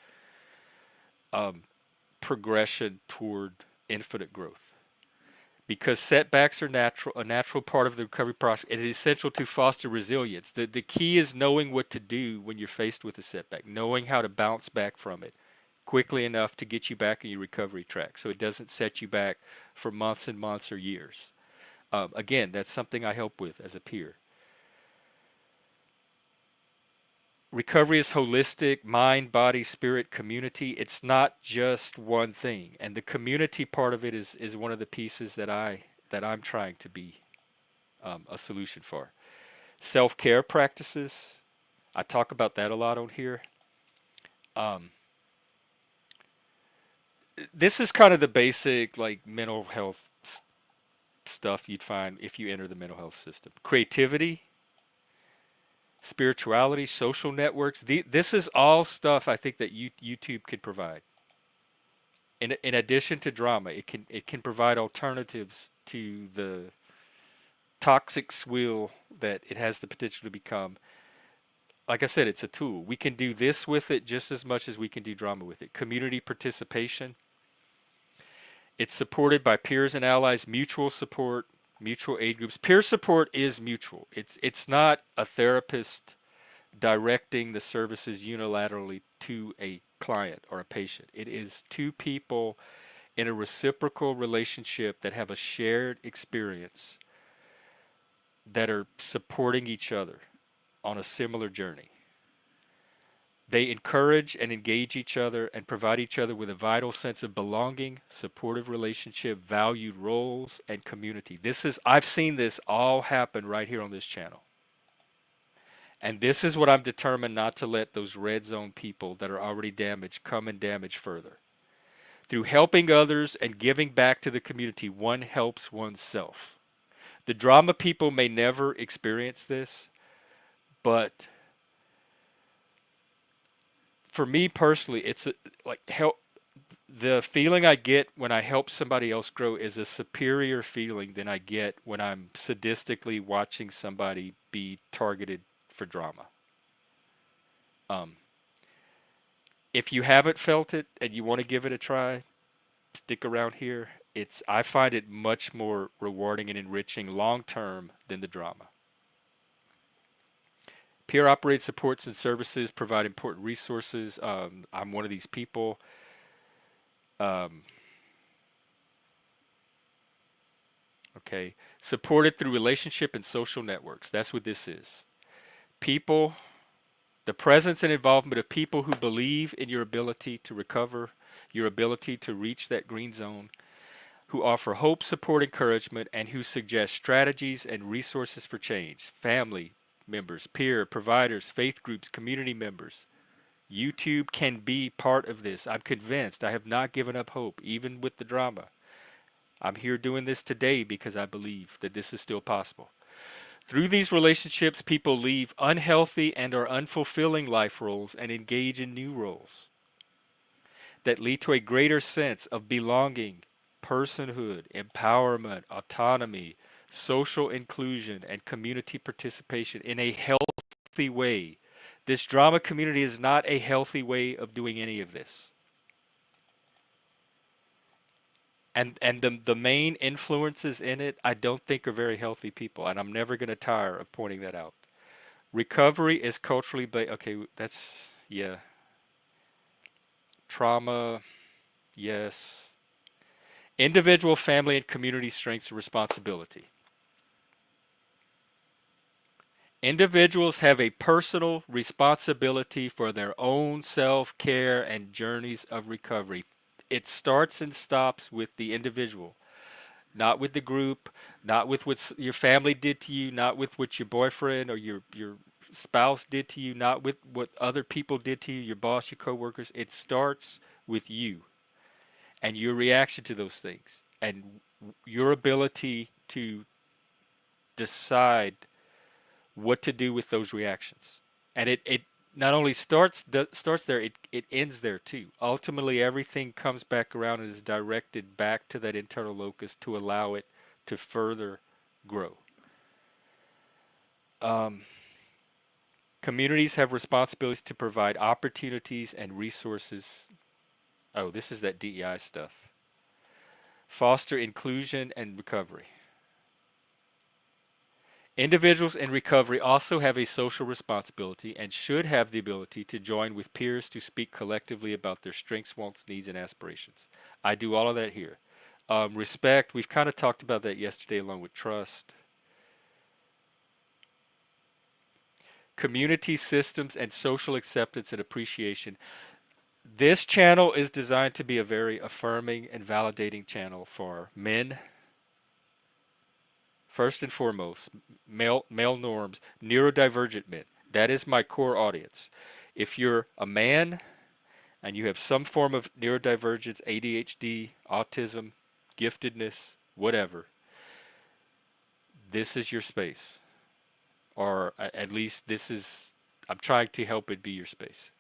um, progression toward infinite growth. Because setbacks are natural, a natural part of the recovery process. It is essential to foster resilience. The key is knowing what to do when you're faced with a setback, knowing how to bounce back from it quickly enough to get you back on your recovery track so it doesn't set you back for months and months or years. Again, that's something I help with as a peer. Recovery is holistic, mind, body, spirit, community. It's not just one thing, and the community part of it is one of the pieces that I'm trying to be a solution for. Self care practices. I talk about that a lot on here. Um, this is kind of the basic like mental health stuff you'd find if you enter the mental health system. Creativity, spirituality, social networks. This is all stuff I think that YouTube can provide. In addition to drama, it can provide alternatives to the toxic swill that it has the potential to become. Like I said, it's a tool. We can do this with it just as much as we can do drama with it. Community participation. It's supported by peers and allies, mutual support, mutual aid groups. Peer support is mutual. It's not a therapist directing the services unilaterally to a client or a patient. It is two people in a reciprocal relationship that have a shared experience that are supporting each other on a similar journey. They encourage and engage each other and provide each other with a vital sense of belonging, supportive relationship, valued roles, and community. I've seen this all happen right here on this channel. And this is what I'm determined not to let those red zone people that are already damaged come and damage further. Through helping others and giving back to the community, one helps oneself. The drama people may never experience this, but for me personally, like help. The feeling I get when I help somebody else grow is a superior feeling than I get when I'm sadistically watching somebody be targeted for drama. Um, if you haven't felt it and you want to give it a try, stick around here. I find it much more rewarding and enriching long term than the drama. Peer operated supports and services provide important resources. I'm one of these people. Um, Okay, supported through relationship and social networks. That's what this is. People, the presence and involvement of people who believe in your ability to recover, your ability to reach that green zone, who offer hope, support, encouragement, and who suggest strategies and resources for change. Family members, peer providers, faith groups, community members. YouTube can be part of this. I'm convinced. I have not given up hope, even with the drama. I'm here doing this today because I believe that this is still possible. Through these relationships, people leave unhealthy and or unfulfilling life roles and engage in new roles that lead to a greater sense of belonging, personhood, empowerment, autonomy, social inclusion, and community participation in a healthy way. This drama community is not a healthy way of doing any of this. And the main influences in it, I don't think are very healthy people, and I'm never going to tire of pointing that out. Recovery is culturally based. Okay, that's yeah. Trauma, yes. Individual, family, and community strengths and responsibility. Individuals have a personal responsibility for their own self care and journeys of recovery. It starts and stops with the individual, not with the group, not with what your family did to you, not with what your boyfriend or your spouse did to you, not with what other people did to you, your boss, your coworkers. It starts with you and your reaction to those things and your ability to decide what to do with those reactions. And it not only starts there, it ends there too. Ultimately, everything comes back around and is directed back to that internal locus to allow it to further grow. Um, Communities have responsibilities to provide opportunities and resources. Oh, this is that DEI stuff. Foster inclusion and recovery. Individuals in recovery also have a social responsibility and should have the ability to join with peers to speak collectively about their strengths, wants, needs, and aspirations. I do all of that here. Respect, we've kind of talked about that yesterday along with trust. Community systems and social acceptance and appreciation. This channel is designed to be a very affirming and validating channel for men, first and foremost, male norms, neurodivergent men. That is my core audience. If you're a man and you have some form of neurodivergence, ADHD, autism, giftedness, whatever, this is your space. Or at least this is, I'm trying to help it be your space.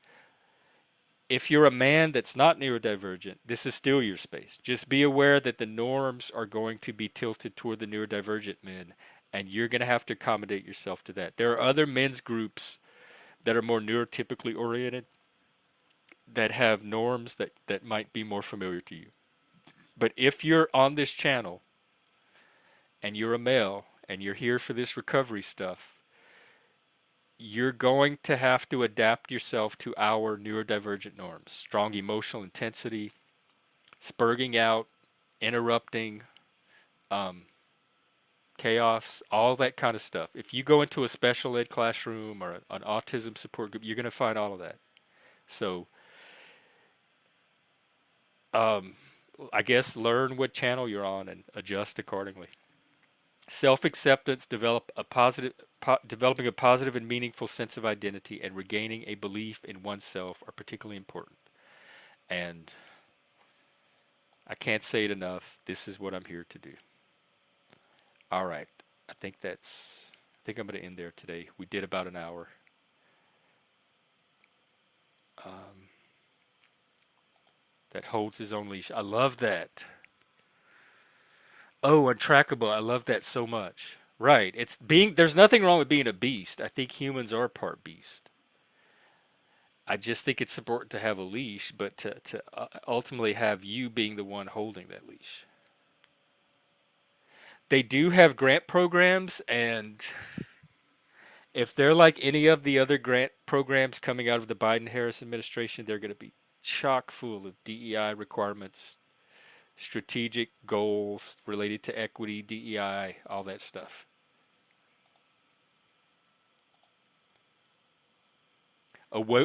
If you're a man that's not neurodivergent, this is still your space. Just be aware that the norms are going to be tilted toward the neurodivergent men, and you're going to have to accommodate yourself to that. There are other men's groups that are more neurotypically oriented that have norms that might be more familiar to you. But if you're on this channel and you're a male and you're here for this recovery stuff, you're going to have to adapt yourself to our neurodivergent norms. Strong emotional intensity, spurging out, interrupting, um, chaos, all that kind of stuff. If you go into a special ed classroom or an autism support group, you're going to find all of that. So, um, I guess learn what channel you're on and adjust accordingly. Self-acceptance, developing a positive and meaningful sense of identity, and regaining a belief in oneself are particularly important. And I can't say it enough. This is what I'm here to do. All right. I think I'm going to end there today. We did about an hour. Um, that holds his own leash. I love that. Oh, untrackable. I love that so much. Right. There's nothing wrong with being a beast. I think humans are part beast. I just think it's important to have a leash, but to ultimately have you being the one holding that leash. They do have grant programs, and if they're like any of the other grant programs coming out of the Biden Harris administration, they're going to be chock full of DEI requirements, strategic goals related to equity, DEI, all that stuff.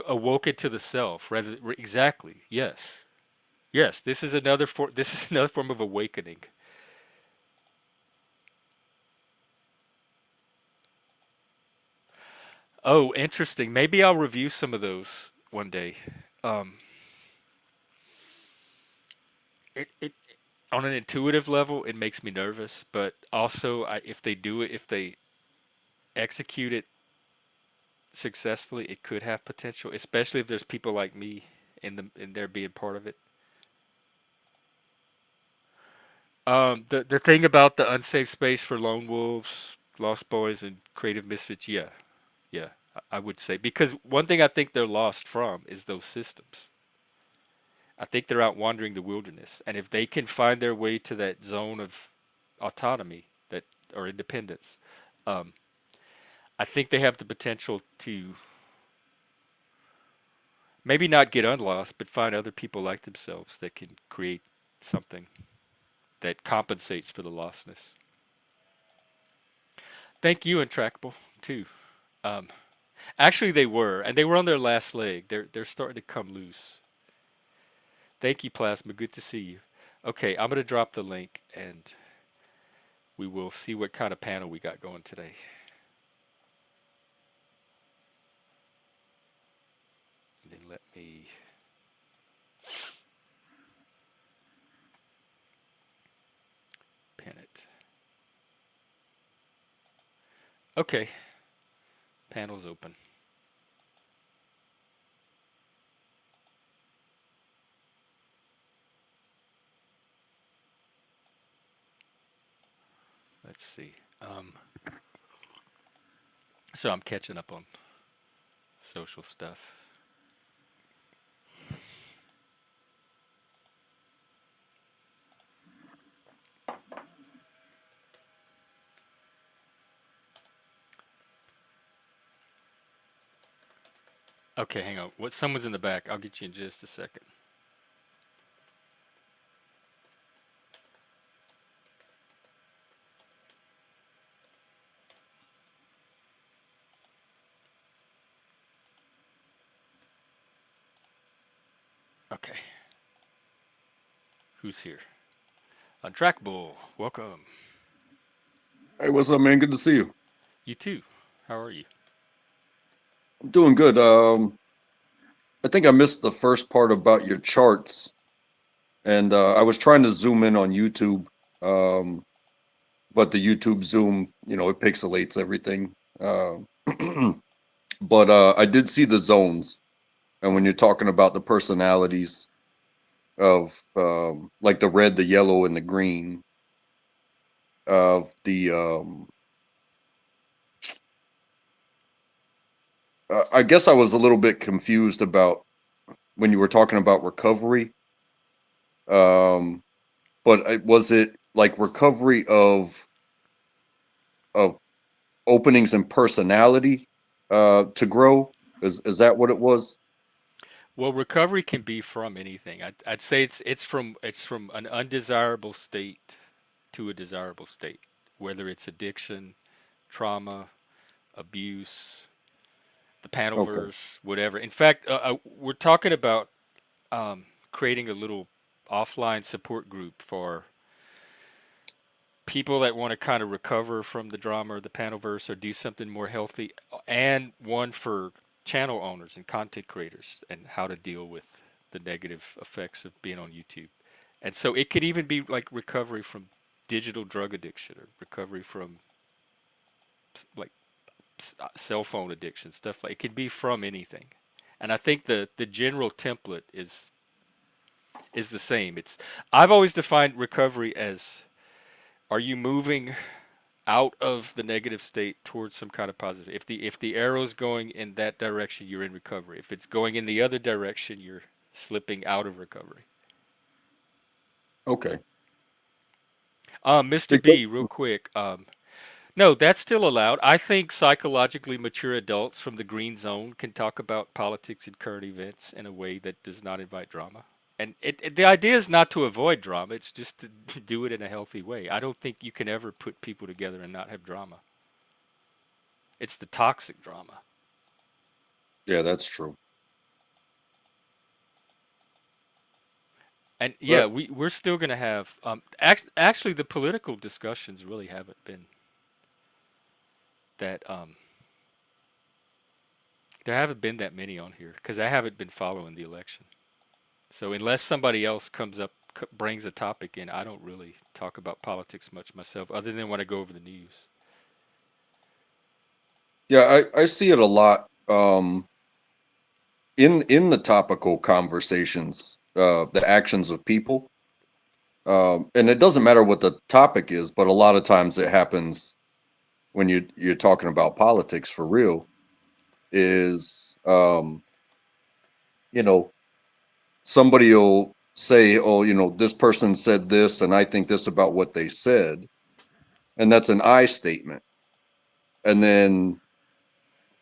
Awoke it to the self, rather exactly. Yes, yes. This is another form of awakening. Oh, interesting. Maybe I'll review some of those one day. Um, it on an intuitive level, it makes me nervous, but also if they do it, if they execute it successfully, it could have potential, especially if there's people like me in there being part of it. The thing about the unsafe space for lone wolves, lost boys, and creative misfits, yeah, yeah, I would say because one thing I think they're lost from is those systems. I think they're out wandering the wilderness, and if they can find their way to that zone of autonomy that or independence, um, I think they have the potential to maybe not get unlost, but find other people like themselves that can create something that compensates for the lostness. Thank you, Intractable, too. Um, Actually, they were, and they were on their last leg. They're starting to come loose. Thank you, Plasma. Good to see you. Okay, I'm gonna drop the link, and we will see what kind of panel we got going today. And then let me pin it. Okay, panel's open. Let's see. So I'm catching up on social stuff. Okay, hang on. What? Someone's in the back. I'll get you in just a second. Okay, who's here? Untrackable. Welcome. Hey, what's up, man? Good to see you. You too. How are you? I'm doing good. I think I missed the first part about your charts, and I was trying to zoom in on YouTube, um, but the YouTube zoom, it pixelates everything. Uh, but I did see the zones, and when you're talking about the personalities of like the red, the yellow, and the green of the, I guess I was a little bit confused about when you were talking about recovery. Um, but was it like recovery of openings and personality to grow? Is that what it was? Well, recovery can be from anything. I'd say it's from an undesirable state to a desirable state, whether it's addiction, trauma, abuse, the Okay. Panelverse, whatever. In fact, we're talking about creating a little offline support group for people that want to kind of recover from the drama or the Panelverse or do something more healthy, and one for channel owners and content creators and how to deal with the negative effects of being on YouTube. And so it could even be like recovery from digital drug addiction or recovery from like cell phone addiction, stuff like it could be from anything. And I think the general template is the same. It's I've always defined recovery as are you moving out of the negative state towards some kind of positive. If the arrow's going in that direction, you're in recovery. If it's going in the other direction, you're slipping out of recovery. Okay. Mr. Because B, real quick. No, that's still allowed. I think psychologically mature adults from the green zone can talk about politics and current events in a way that does not invite drama. And the idea is not to avoid drama, it's just to do it in a healthy way. I don't think you can ever put people together and not have drama. It's the toxic drama. Yeah, that's true. And yeah, But we're still going to have actually the political discussions really haven't been that there haven't been that many on here because I haven't been following the election. So unless somebody else comes up brings a topic in, I don't really talk about politics much myself, other than when I go over the news. yeah, I see it a lot in the topical conversations, the actions of people. And it doesn't matter what the topic is, but a lot of times it happens when you're talking about politics for real. Is you know, somebody will say, "Oh, this person said this, and I think this about what they said," and that's an I statement. And then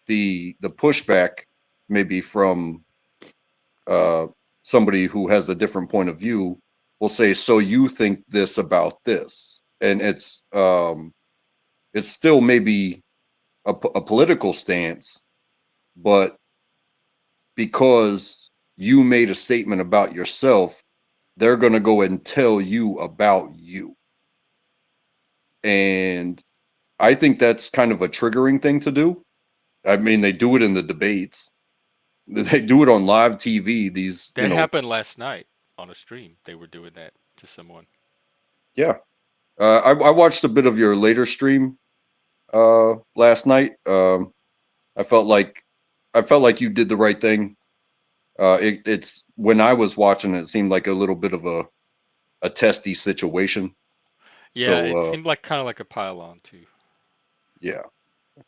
the pushback, maybe from uh, somebody who has a different point of view, will say, "So you think this about this?" And it's still maybe a political stance, but because you made a statement about yourself, they're going to go and tell you about you. And I think that's kind of a triggering thing to do. I mean, they do it in the debates. They do it on live TV. These, That happened last night on a stream. They were doing that to someone. yeah. I watched a bit of your later stream last night. I felt like I felt like you did the right thing. It's when I was watching it, it seemed like a little bit of a testy situation. Yeah, So it seemed like kind of like a pile-on too. yeah,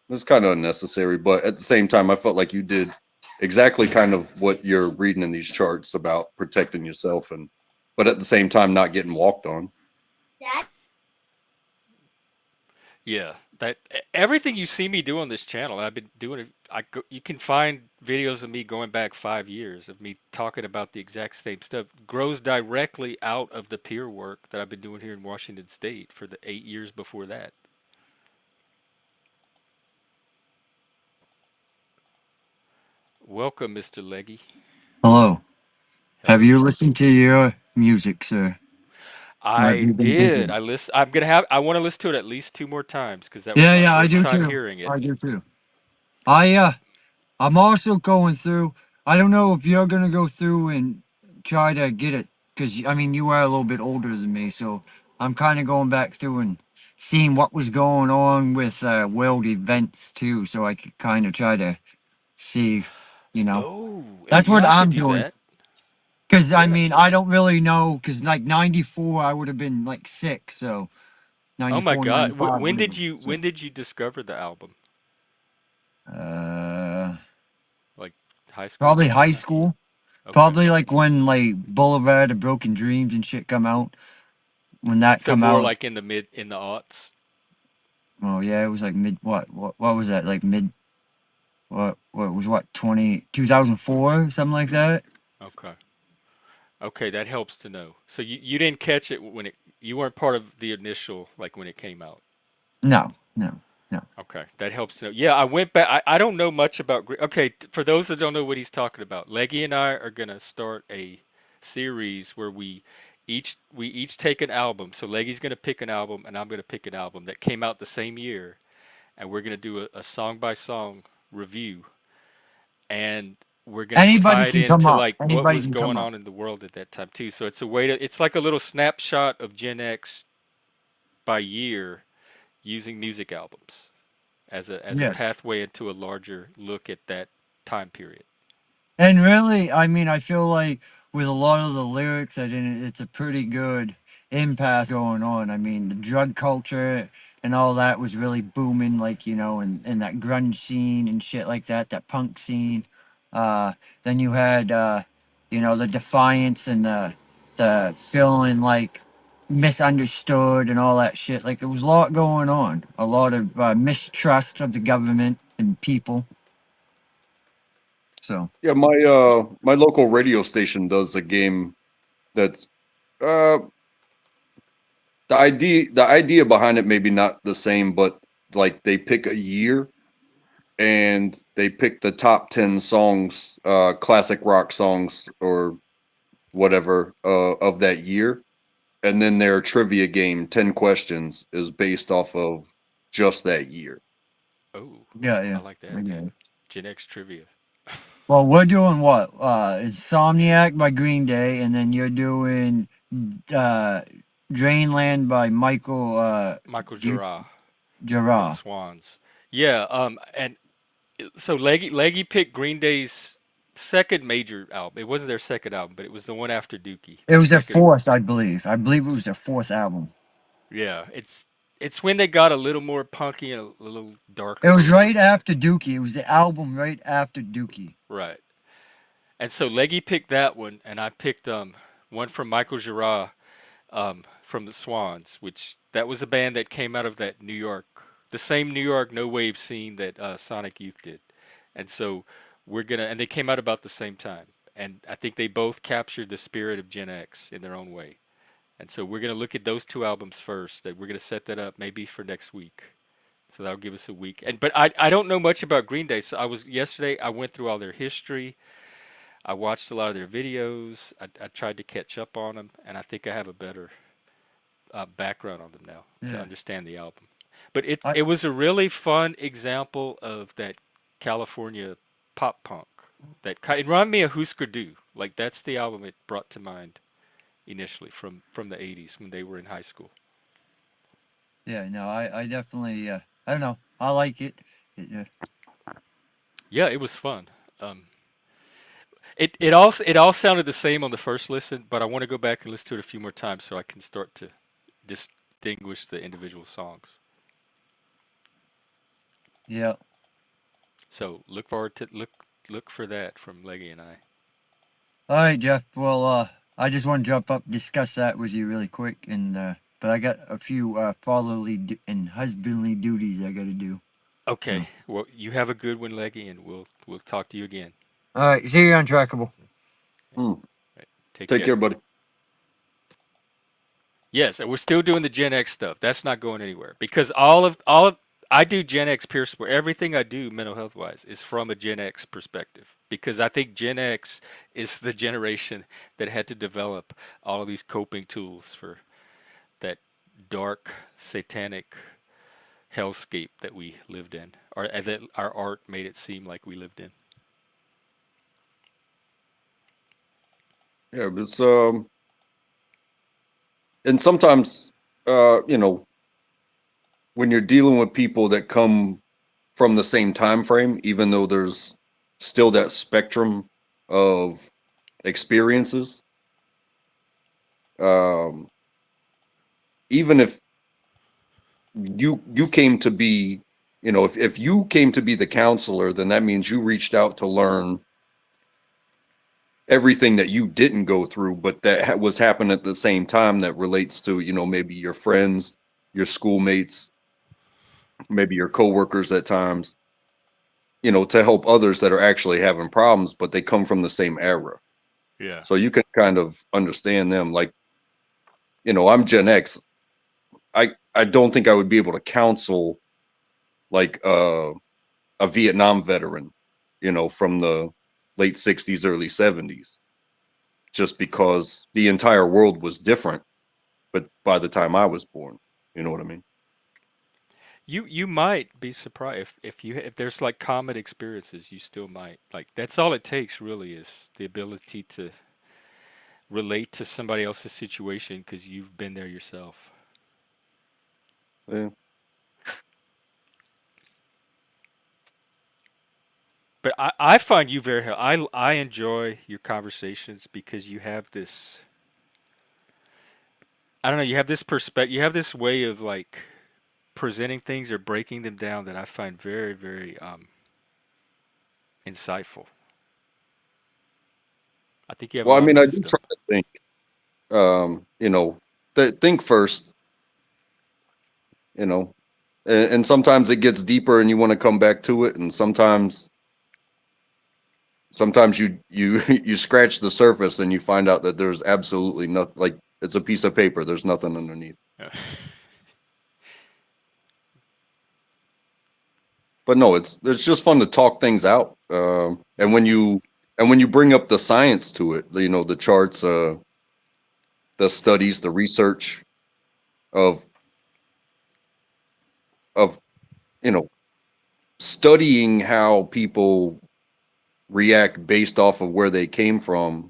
it's kind of unnecessary, but at the same time, I felt like you did exactly kind of what you're reading in these charts about protecting yourself, and but at the same time, not getting walked on. Yeah, that everything you see me do on this channel, I've been doing it. You can find videos of me going back 5 years of me talking about the exact same stuff. Grows directly out of the peer work that I've been doing here in Washington State for the 8 years before that. Welcome, Mr. Leggy. Hello. Have Hello. you listened to your music, sir? Or have I you been did. busy? I listen. I'm gonna have. I want to listen to it at least two more times because that was Yeah, my yeah, I first do time too. hearing it. I do too. I'm also going through. I don't know if you're gonna go through and try to get it, because I mean you are a little bit older than me, so I'm kind of going back through and seeing what was going on with world events too, so I could kind of try to see, you know. Oh, That's yeah, what I could I'm do doing. that. Because I Yeah. mean I don't really know, because like '94 I would have been like 6, so. Oh my 94, God. 95, When whatever. did you So, when did you discover the album? uh, Like high school, probably high college? school. Okay. Probably like when like Boulevard of Broken Dreams and shit come out. When that So come more out, like in the aughts. oh yeah, it was like mid what was that like mid what was what 2004 something like that. Okay. Okay, that helps to know. So you didn't catch it when you weren't part of the initial like when it came out. No, no, no. Okay, that helps to know. Yeah, I went back. I don't know much about. Okay, for those that don't know what he's talking about, Leggy and I are gonna start a series where we each take an album. So Leggy's gonna pick an album, and I'm gonna pick an album that came out the same year, and we're gonna do a song by song review, and we're gonna Anybody tie it can come into up. like what Anybody was can come going up. on in the world at that time too. So it's a way to. It's like a little snapshot of Gen X by year using music albums as a Yeah. pathway into a larger look at that time period. And really, I mean, I feel like with a lot of the lyrics, it's a pretty good impasse going on. I mean, the drug culture and all that was really booming, like, and that grunge scene and shit like that, that punk scene. Then you had, the defiance and the feeling like misunderstood and all that shit. Like, there was a lot going on, a lot of mistrust of the government and people. So. Yeah, my local radio station does a game That's uh the idea behind it maybe not the same, but like they pick a year and they pick the top 10 songs, classic rock songs or whatever, of that year, and then their trivia game, 10 questions, is based off of just that year. Oh, Yeah, I yeah. like that. Okay. Gen X trivia. Well, we're doing what? Insomniac by Green Day, and then you're doing uh, Drainland by Michael Michael Jura from the Jarrah. Swans. Yeah, and so Leggy picked Green Day's second major album. It wasn't their second album, but it was the one after Dookie, It their was their second one. fourth, I believe. I believe it was their fourth album. Yeah, it's when they got a little more punky and a little It darker was maybe. right after Dookie. It was the album right after Dookie. Right. And so Leggy picked that one, and I picked one from Michael Jura from the Swans, which that was a band that came out of that New York, the same New York no wave scene that Sonic Youth did, and so and they came out about the same time, and I think they both captured the spirit of Gen X in their own way, and so we're gonna look at those two albums first. That we're gonna set that up maybe for next week. So that'll give us a week. And but I don't know much about Green Day. So I was yesterday. I went through all their history. I watched a lot of their videos. I tried to catch up on them, and I think I have a better background on them now to Yeah. understand the album. But I it was a really fun example of that California pop punk. It reminded me of Husker Du. Like that's the album it brought to mind initially from the '80s when they were in high school. yeah, no, I definitely I don't know. I like it. Yeah, it was fun. Um, it all sounded the same on the first listen, but I want to go back and listen to it a few more times so I can start to distinguish the individual songs. Yeah. So look forward to look for that from Leggy and I. All right, Jeff. Well, I just want to jump up, discuss that with you really quick, and but I got a few and husbandly duties I got to do. Okay. So, Well, you have a good one, Leggy, and we'll talk to you again. all right. See you on Trackable. Hmm. Right. Take Take care. care, buddy. Yes, and we're still doing the Gen X stuff. That's not going anywhere because all of I do Gen X peer support. Everything I do mental health wise is from a Gen X perspective because I think Gen X is the generation that had to develop all of these coping tools for that dark satanic hellscape that we lived in, or as our art made it seem like we lived in. Yeah, it's and sometimes, you know, when you're dealing with people that come from the same time frame, even though there's still that spectrum of experiences, um, even if you came to be, if you came to be the counselor, then that means you reached out to learn everything that you didn't go through, but that was happening at the same time that relates to, maybe your friends, your schoolmates, maybe your coworkers at times, to help others that are actually having problems, but they come from the same era. Yeah. So you can kind of understand them. Like, I'm Gen X. I don't think I would be able to counsel like a Vietnam veteran, from the late 60s, early 70s, just because the entire world was different. But by the time I was born, you know what I mean? You might be surprised if there's like common experiences, you still might. Like that's all it takes really is the ability to relate to somebody else's situation because you've been there yourself. Yeah. But I find you very I enjoy your conversations because you have this I don't know, you have this perspective, you have this way of like presenting things or breaking them down that I find very, very insightful. I think you have a Well, I lot of mean, I do wisdom. try to think, think first, you know, and sometimes it gets deeper and you want to come back to it. And sometimes you you scratch the surface and you find out that there's absolutely nothing. Like it's a piece of paper. There's nothing underneath. Yeah. But no, it's just fun to talk things out. And when you bring up the science to it, you know, the charts, the studies, the research of of you know studying how people react based off of where they came from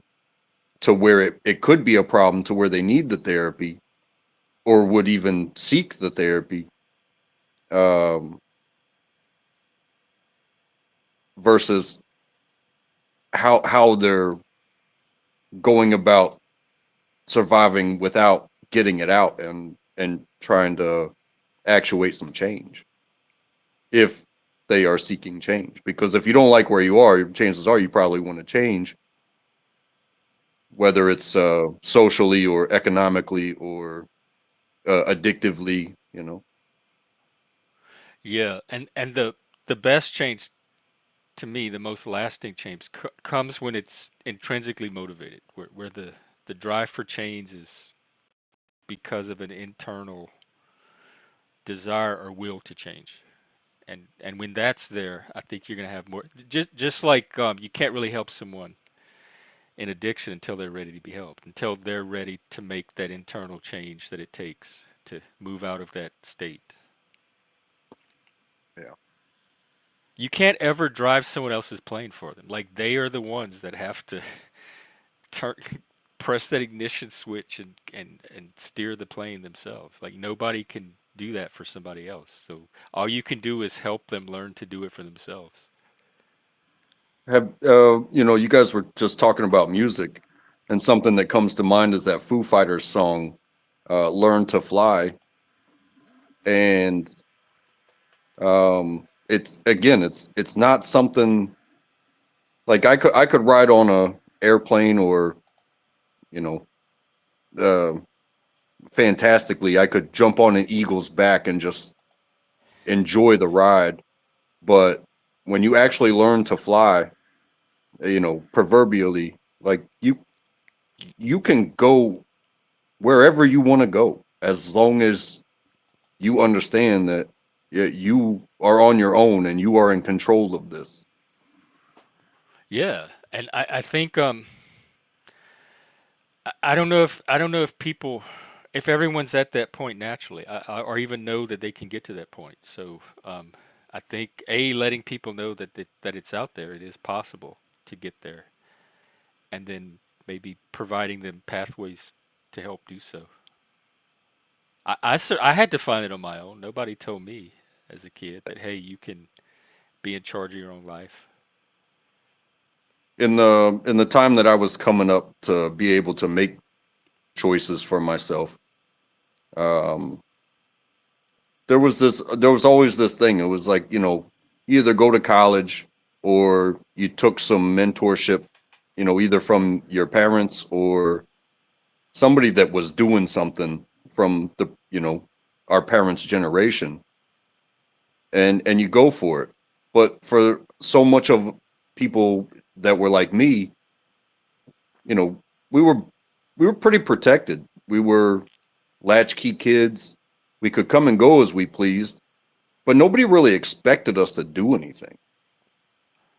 to where it could be a problem to where they need the therapy or would even seek the therapy, um, versus how they're going about surviving without getting it out and trying to actuate some change if they are seeking change. Because if you don't like where you are, chances are you probably want to change, whether it's socially or economically or addictively, you know. Yeah, and the best change to me, the most lasting change comes when it's intrinsically motivated, where the drive for change is because of an internal desire or will to change. And when that's there, I think you're gonna have more. Just like you can't really help someone in addiction until they're ready to be helped, until they're ready to make that internal change that it takes to move out of that state. Yeah. You can't ever drive someone else's plane for them. Like they are the ones that have to turn, press that ignition switch and steer the plane themselves. Like nobody can do that for somebody else. So all you can do is help them learn to do it for themselves. Have you know, you guys were just talking about music, and something that comes to mind is that Foo Fighters song, "Learn to Fly," and it's again, it's not something like I could ride on a airplane or you know, uh, fantastically, I could jump on an eagle's back and just enjoy the ride. But when you actually learn to fly, you know, proverbially, like you can go wherever you want to go as long as you understand that you are on your own and you are in control of this. Yeah, and I think I don't know if people if everyone's at that point naturally, or even know that they can get to that point. So I think letting people know that it's out there, it is possible to get there, and then maybe providing them pathways to help do so. I had to find it on my own. Nobody told me as a kid that hey, you can be in charge of your own life. In the time that I was coming up to be able to make choices for myself, um, there was always this thing. It was like, you know, you either go to college or you took some mentorship, you know, either from your parents or somebody that was doing something from the, you know, our parents' generation, and you go for it. But for so much of people that were like me, you know, we were we were pretty protected. We were latchkey kids. We could come and go as we pleased, but nobody really expected us to do anything.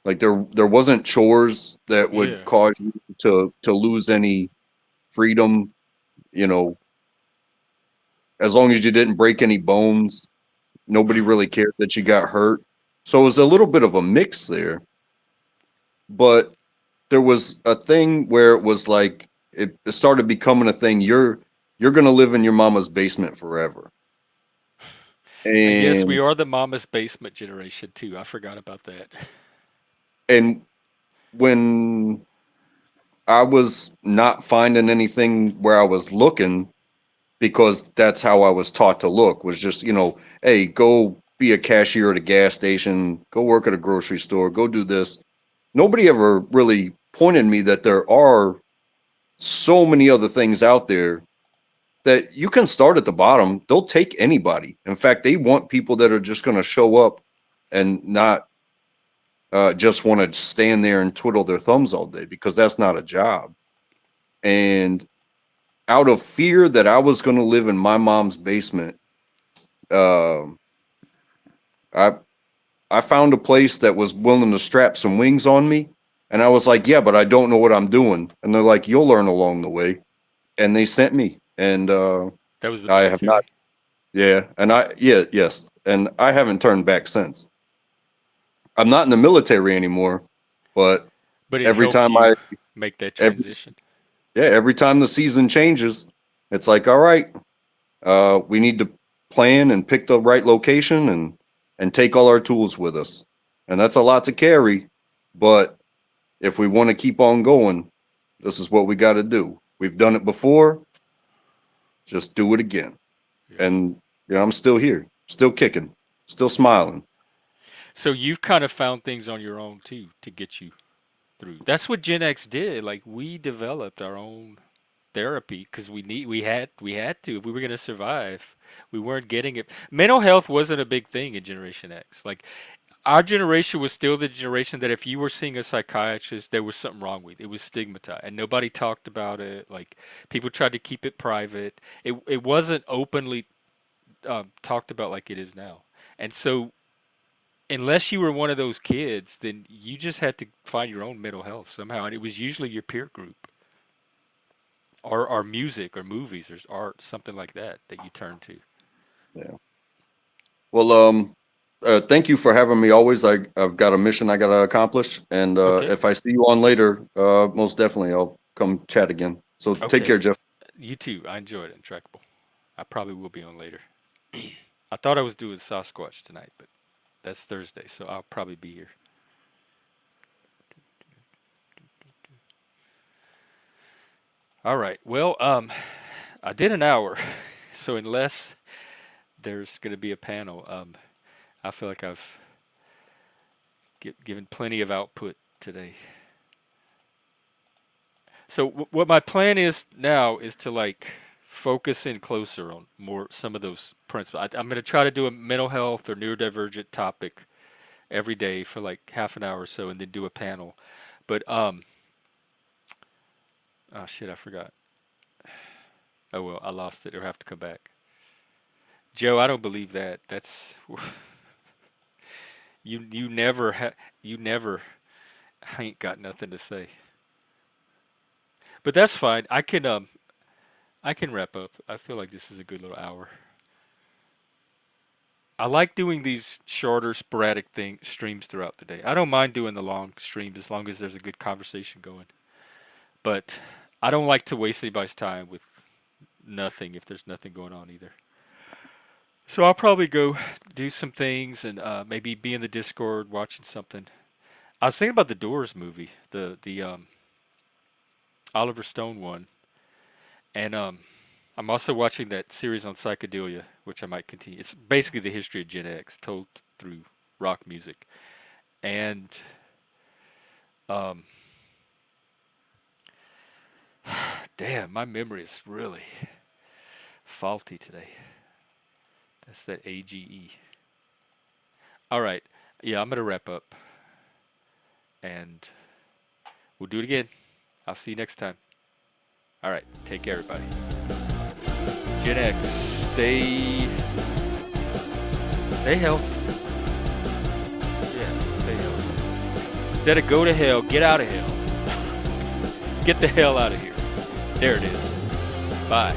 Like there wasn't chores that would Yeah, cause you to lose any freedom, you know, as long as you didn't break any bones. Nobody really cared that you got hurt. So it was a little bit of a mix there, but there was a thing where it was like it started becoming a thing. You're gonna live in your mama's basement forever. yes, we And are the mama's basement generation too. I forgot about that. and when I was not finding anything where I was looking, because that's how I was taught to look, was just, you know, hey, go be a cashier at a gas station, go work at a grocery store, go do this. Nobody ever really pointed me that there are so many other things out there that you can start at the bottom. They'll take anybody. In fact, they want people that are just going to show up and not just want to stand there and twiddle their thumbs all day, because that's not a job. And out of fear that I was going to live in my mom's basement, um, I I found a place that was willing to strap some wings on me, and I was like, "Yeah, but I don't know what I'm doing." And they're like, "You'll learn along the way." And they sent me, and That was the I have not. military. Yeah, and yes, and I haven't turned back since. I'm not in the military anymore, but But it every helped time you make that every transition. every time the season changes, it's like, all right, we need to plan and pick the right location and take all our tools with us, and that's a lot to carry. But if we want to keep on going, this is what we got to do. We've done it before, just do it again. Yeah. And I'm still here, still kicking, still smiling. So you've kind of found things on your own too to get you through. That's what Gen X did. Like we developed our own therapy because we had to if we were going to survive. We weren't getting it. Mental health wasn't a big thing in Generation X. Like our generation was still the generation that if you were seeing a psychiatrist, there was something wrong with it. It was stigmatized, and nobody talked about it. Like people tried to keep it private. It wasn't openly talked about like it is now. And so unless you were one of those kids, then you just had to find your own mental health somehow, and it was usually your peer group, or music, or movies, or art, something like that that you turn to. Yeah. Well, thank you for having me. Always, I've got a mission I got to accomplish, and Okay, if I see you on later, most definitely I'll come chat again. So take okay. care, Jeff. You too. I enjoyed it. Intractable. I probably will be on later. I thought I was doing Sasquatch tonight, but that's Thursday, so I'll probably be here. All right. Well, I did an hour, so unless there's going to be a panel, I feel like I've given plenty of output today. So what my plan is now is to like focus in closer on more some of those principles. I'm going to try to do a mental health or neurodivergent topic every day for like half an hour or so, and then do a panel. But oh shit, I forgot. Oh well, I lost it. Or have to come back. Joe, I don't believe that. That's you never you never. I ain't got nothing to say. But that's fine. I can wrap up. I feel like this is a good little hour. I like doing these shorter, sporadic streams throughout the day. I don't mind doing the long streams as long as there's a good conversation going. But I don't like to waste anybody's time with nothing if there's nothing going on either. So I'll probably go do some things and maybe be in the Discord watching something. I was thinking about the Doors movie, the Oliver Stone one, and I'm also watching that series on psychedelia, which I might continue. It's basically the history of Gen X told through rock music. And um, damn, my memory is really faulty today. That's that AGE. All right. Yeah, I'm going to wrap up. And we'll do it again. I'll see you next time. All right. Take care, everybody. Gen X, stay healthy. Yeah, stay healthy. Instead of go to hell, get out of hell. Get the hell out of here. There it is. Bye.